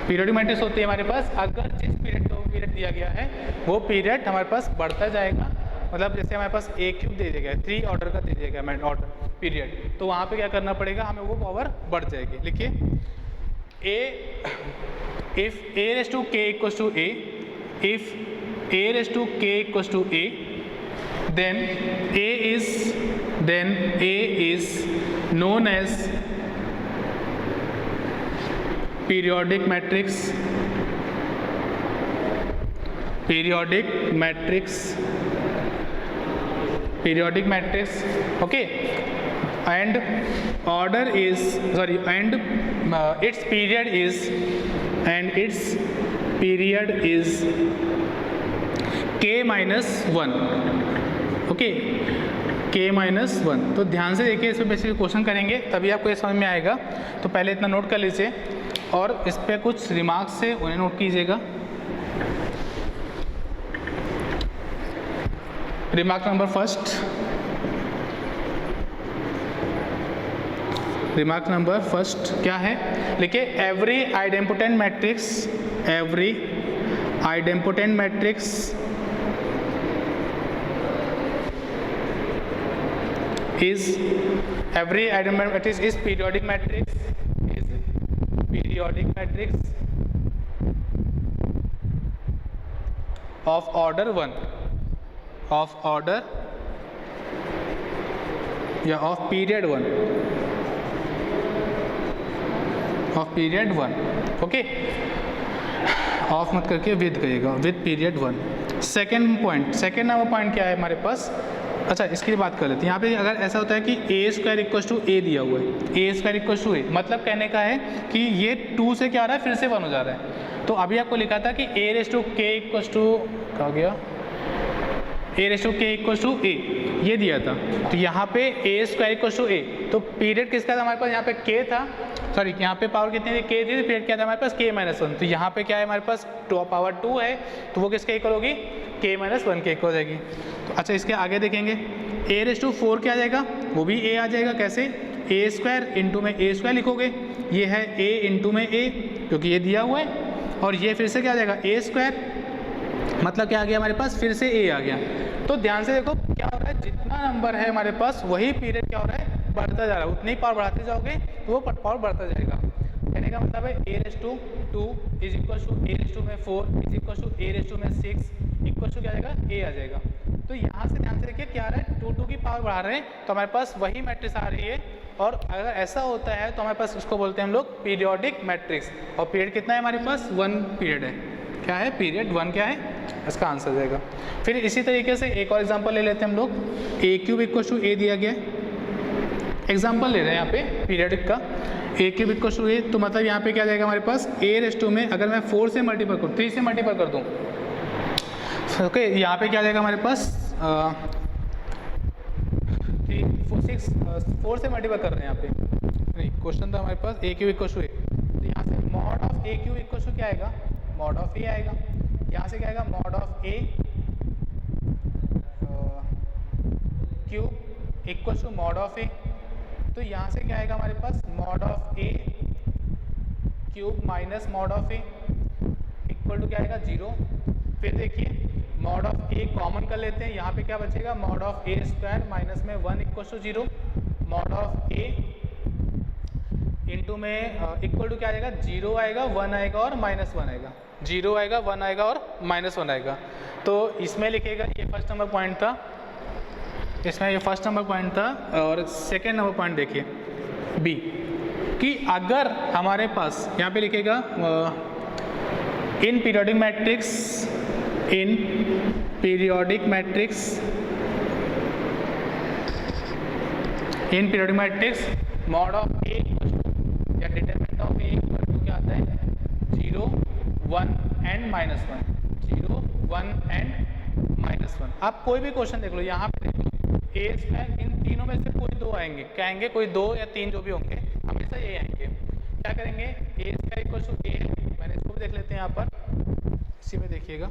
पीरियोडिक मैट्रिक्स होती है हमारे पास अगर जिस पीरियड को पीरियड दिया गया है वो पीरियड हमारे पास बढ़ता जाएगा। मतलब जैसे हमारे पास ए क्यूब दे दिया गया, 3 ऑर्डर का दे दिया गया मैट ऑर्डर पीरियड, तो वहाँ पे क्या करना पड़ेगा हमें, वो पावर बढ़ जाएगी। लिखिए if a raised to k equals to a, if a raised to k equals to a, then a is known as periodic matrix, okay, and order is and its period is k minus 1, okay, k minus 1। तो ध्यान से देखिए, इसमें basically question करेंगे तभी आपको ये समझ में आएगा। तो पहले इतना नोट कर लीजिए और इस पे कुछ रिमार्क्स से उन्हें नोट कीजिएगा। रिमार्क नंबर फर्स्ट क्या है? लिखिए every idempotent matrix is periodic matrix of order 1, of period 1, okay, of मत करके विद कहिएगा, with period 1। Second number point क्या है हमारे पास? अच्छा, इसकी बात कर लेते हैं। यहाँ पे अगर ऐसा होता है कि ए स्क्वायर इक्वल टू ए दिया हुआ है, ए स्क्वायर इक्वल टू ए, मतलब कहने का है कि ये 2 से क्या हो रहा है, फिर से 1 हो जा रहा है। तो अभी आपको लिखा था कि ए रेस टू के इक्वल टू क्या हो गया, ए रेस टू के इक्वल टू ए, ये दिया था। तो यहाँ पे ए स्क्वायर इक्वल टू ए, तो पीरियड किसका था हमारे पास? यहाँ पे के था, सॉरी यहाँ पे पावर कितनी थी? के थी। पीरियड क्या था हमारे पास? के माइनस 1। तो यहाँ पे क्या है हमारे पास? पावर 2 है, तो वो किसके इक्वल होगी? के माइनस 1 के इक्वल हो जाएगी। तो अच्छा, इसके आगे देखेंगे, ए रेस टू 4 क्या आ जाएगा? वो भी ए आ जाएगा। कैसे? ए स्क्वायर इंटू में ए स्क्वायर लिखोगे, ये है ए इंटू में ए, क्योंकि ये दिया हुआ है, और ये फिर से क्या आ जाएगा? ए स्क्वायर, मतलब क्या आ गया हमारे पास? फिर से ए आ गया। तो ध्यान से देखो क्या हो रहा है, जितना नंबर है हमारे पास वही पीरियड क्या हो रहा है? बढ़ता जा रहा है। उतनी पावर बढ़ाते जाओगे तो वो पावर बढ़ता जाएगा। कहने का मतलब है A raise to 2 is equal to A raise to में 4 is equal to A raise to में 6 इक्वल टू क्या आ जाएगा? ए आ जाएगा। तो यहाँ से ध्यान से देखिए क्या आ रहा है, 2 की पावर बढ़ा रहे हैं तो हमारे पास वही मैट्रिक्स आ रही है। और अगर ऐसा होता है तो हमारे पास उसको बोलते हैं हम लोग पीरियोडिक मैट्रिक्स। और पीरियड कितना है हमारे पास? 1 पीरियड है। क्या है? पीरियड 1 क्या है? इसका आंसर जाएगा। फिर इसी तरीके से एक और एग्जांपल ले लेते हैं हम लोग। ए क्यूब इक्वल टू ए दिया गया, एग्जांपल ले रहे हैं यहाँ पे पीरियडिक का। ए क्यूब इक्वल टू ए, तो मतलब यहाँ पे क्या जाएगा हमारे पास? ए रेस टू में अगर मैं 4 से मल्टीपल करूँ, 3 से मल्टीपल कर दूँ, ओके, यहाँ पे क्या जाएगा हमारे पास? 4 से मल्टीपल कर रहे हैं यहाँ पे, नहीं क्वेश्चन था हमारे पास A cube equal to A, तो यहाँ से mod of A cube equal to क्या आएगा? मॉड ऑफ ए आएगा। यहाँ से क्या आएगा? Mod of A cube equal to mod of A. तो यहाँ से क्या आएगा हमारे पास? Mod of A cube minus mod of A equal to क्या आएगा? 0। फिर देखिए मॉड ऑफ ए कॉमन कर लेते हैं, यहाँ पे क्या बचेगा? Mod of A square minus में 1 equal to 0। Mod of A into में इक्वल टू क्या आएगा? 0 आएगा, 1 आएगा और माइनस 1 आएगा। 0 आएगा, 1 आएगा और माइनस 1 आएगा। तो इसमें लिखेगा, ये फर्स्ट नंबर पॉइंट था, इसमें ये फर्स्ट नंबर पॉइंट था। और सेकेंड नंबर पॉइंट देखिए बी, कि अगर हमारे पास यहाँ पे लिखेगा in periodic matrix mod of A या डिटरमिनेंट ऑफ ए क्या आता है? 0, 1 एंड -1। 0 1 एंड -1। आप कोई भी क्वेश्चन देख लो, यहाँ पे देख लो ए स्क्वायर, इन तीनों में से कोई दो आएंगे, क्या आएंगे, कोई दो या तीन जो भी होंगे हमेशा ये आएंगे। क्या करेंगे, ए स्क्वायर इक्वल टू ए, मैंने इसको भी देख लेते हैं यहाँ पर, इसी में देखिएगा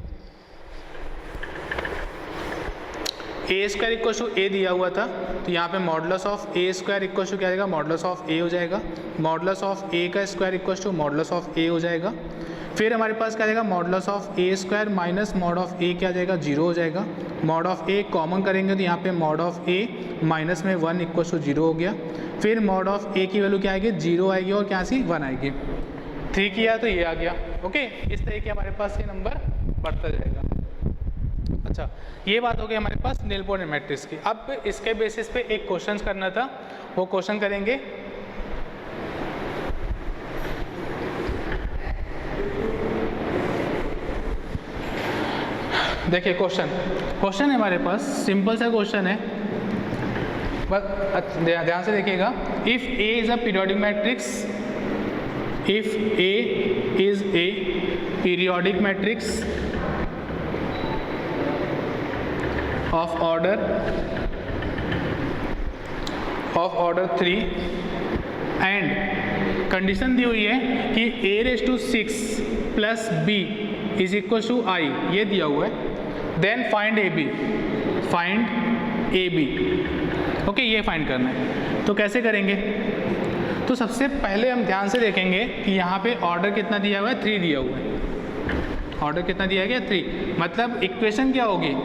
A square equal to A दिया हुआ था, तो यहाँ पे modulus of A square equal to क्या आएगा, मॉडुलस ऑफ ए हो जाएगा। मॉडुलस ऑफ ए का square equal to modulus of A हो जाएगा। फिर हमारे पास क्या आएगा, modulus of A square minus mod of A क्या आ जाएगा, 0 हो जाएगा। मॉड ऑफ ए कॉमन करेंगे तो यहाँ पे मॉड ऑफ ए माइनस में 1 इक्वल टू 0 हो गया। फिर मॉड ऑफ ए की वैल्यू क्या आएगी, 0 आएगी और क्या सी 1 आएगी। 3 किया तो ये आ गया। ओके, इस तरीके हमारे पास ये नंबर बढ़ता जाएगा। अच्छा, ये बात हो गई हमारे पास नीलबोर्ड मैट्रिक्स की। अब इसके बेसिस पे एक क्वेश्चन करना था, वो क्वेश्चन करेंगे। देखिए क्वेश्चन है हमारे पास, सिंपल सा क्वेश्चन है, बस ध्यान से देखिएगा। If A is a periodic matrix, if A is a periodic matrix of order 3 and condition दी हुई है कि a⁶ plus b is equal to i, ये दिया हुआ है। देन फाइंड ab, ओके, ये फाइंड करना है। तो कैसे करेंगे, तो सबसे पहले हम ध्यान से देखेंगे कि यहाँ पे ऑर्डर कितना दिया हुआ है, 3 दिया हुआ है। ऑर्डर कितना दिया गया, 3, मतलब इक्वेशन क्या होगी,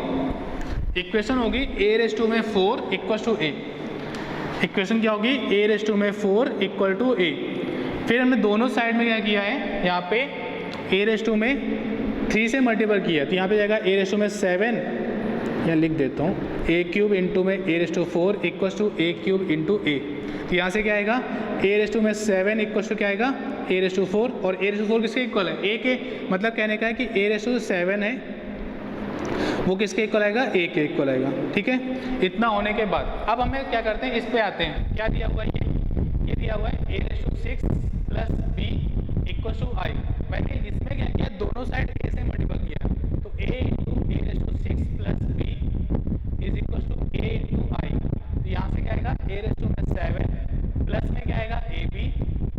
इक्वेशन होगी a⁴ में 4 इक्वल टू a। इक्वेशन क्या होगी, a⁴ में 4 इक्वल टू a। फिर हमने दोनों साइड में क्या किया है, यहाँ पे a⁴ में 3 से मल्टीपल किया, तो यहाँ पे जाएगा a⁴ में 7, यहाँ लिख देता हूँ a³ इंटू में a⁴ equal to a³ into a। तो यहाँ से क्या आएगा, a⁴ में 7 इक्वल टू क्या आएगा, a⁴, और a⁴ किसके इक्वल है, a के, मतलब कहने का है कि a⁴ है वो किसके इक्वल आएगा, a के इक्वल आएगा। ठीक है, इतना होने के बाद अब हमें क्या करते हैं, इस पे आते हैं। क्या दिया हुआ है, ये दिया हुआ है a⁶ plus b equal to i। मैंने इसमें क्या किया, दोनों साइड a से मल्टीपल किया, तो a into a⁶ plus b is equal to a into i। तो यहाँ से क्या आएगा, a⁴ में 7 प्लस में क्या आएगा ab,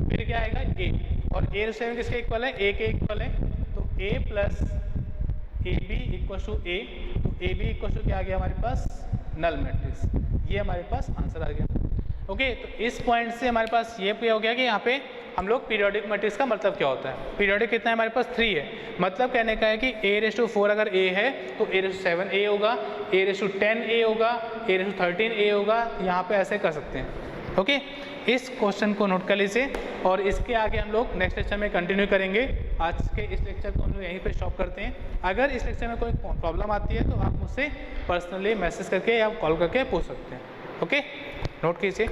फिर क्या आएगा a, और a⁴ किसके इक्वल है, a के इक्वल है, तो a plus AB equal to A, तो AB इक्वल टू क्या आ गया हमारे पास, नल मैट्रिक्स। ये हमारे पास आंसर आ गया। ओके, तो इस पॉइंट से हमारे पास ये हो गया कि यहाँ पे हम लोग पीरियोडिक मैट्रिक्स का मतलब क्या होता है। पीरियोडिक कितना है हमारे पास, 3 है, मतलब कहने का है कि a⁴ अगर a है तो a⁴ a होगा, a⁴ a होगा, a⁴ a होगा, यहाँ पे ऐसे कर सकते हैं। ओके, इस क्वेश्चन को नोट कर लीजिए, और इसके आगे हम लोग नेक्स्ट लेक्चर में कंटिन्यू करेंगे। आज के इस लेक्चर को हम लोग यहीं पे स्टॉप करते हैं। अगर इस लेक्चर में कोई प्रॉब्लम आती है तो आप मुझसे पर्सनली मैसेज करके या कॉल करके पूछ सकते हैं। ओके, नोट कीजिए।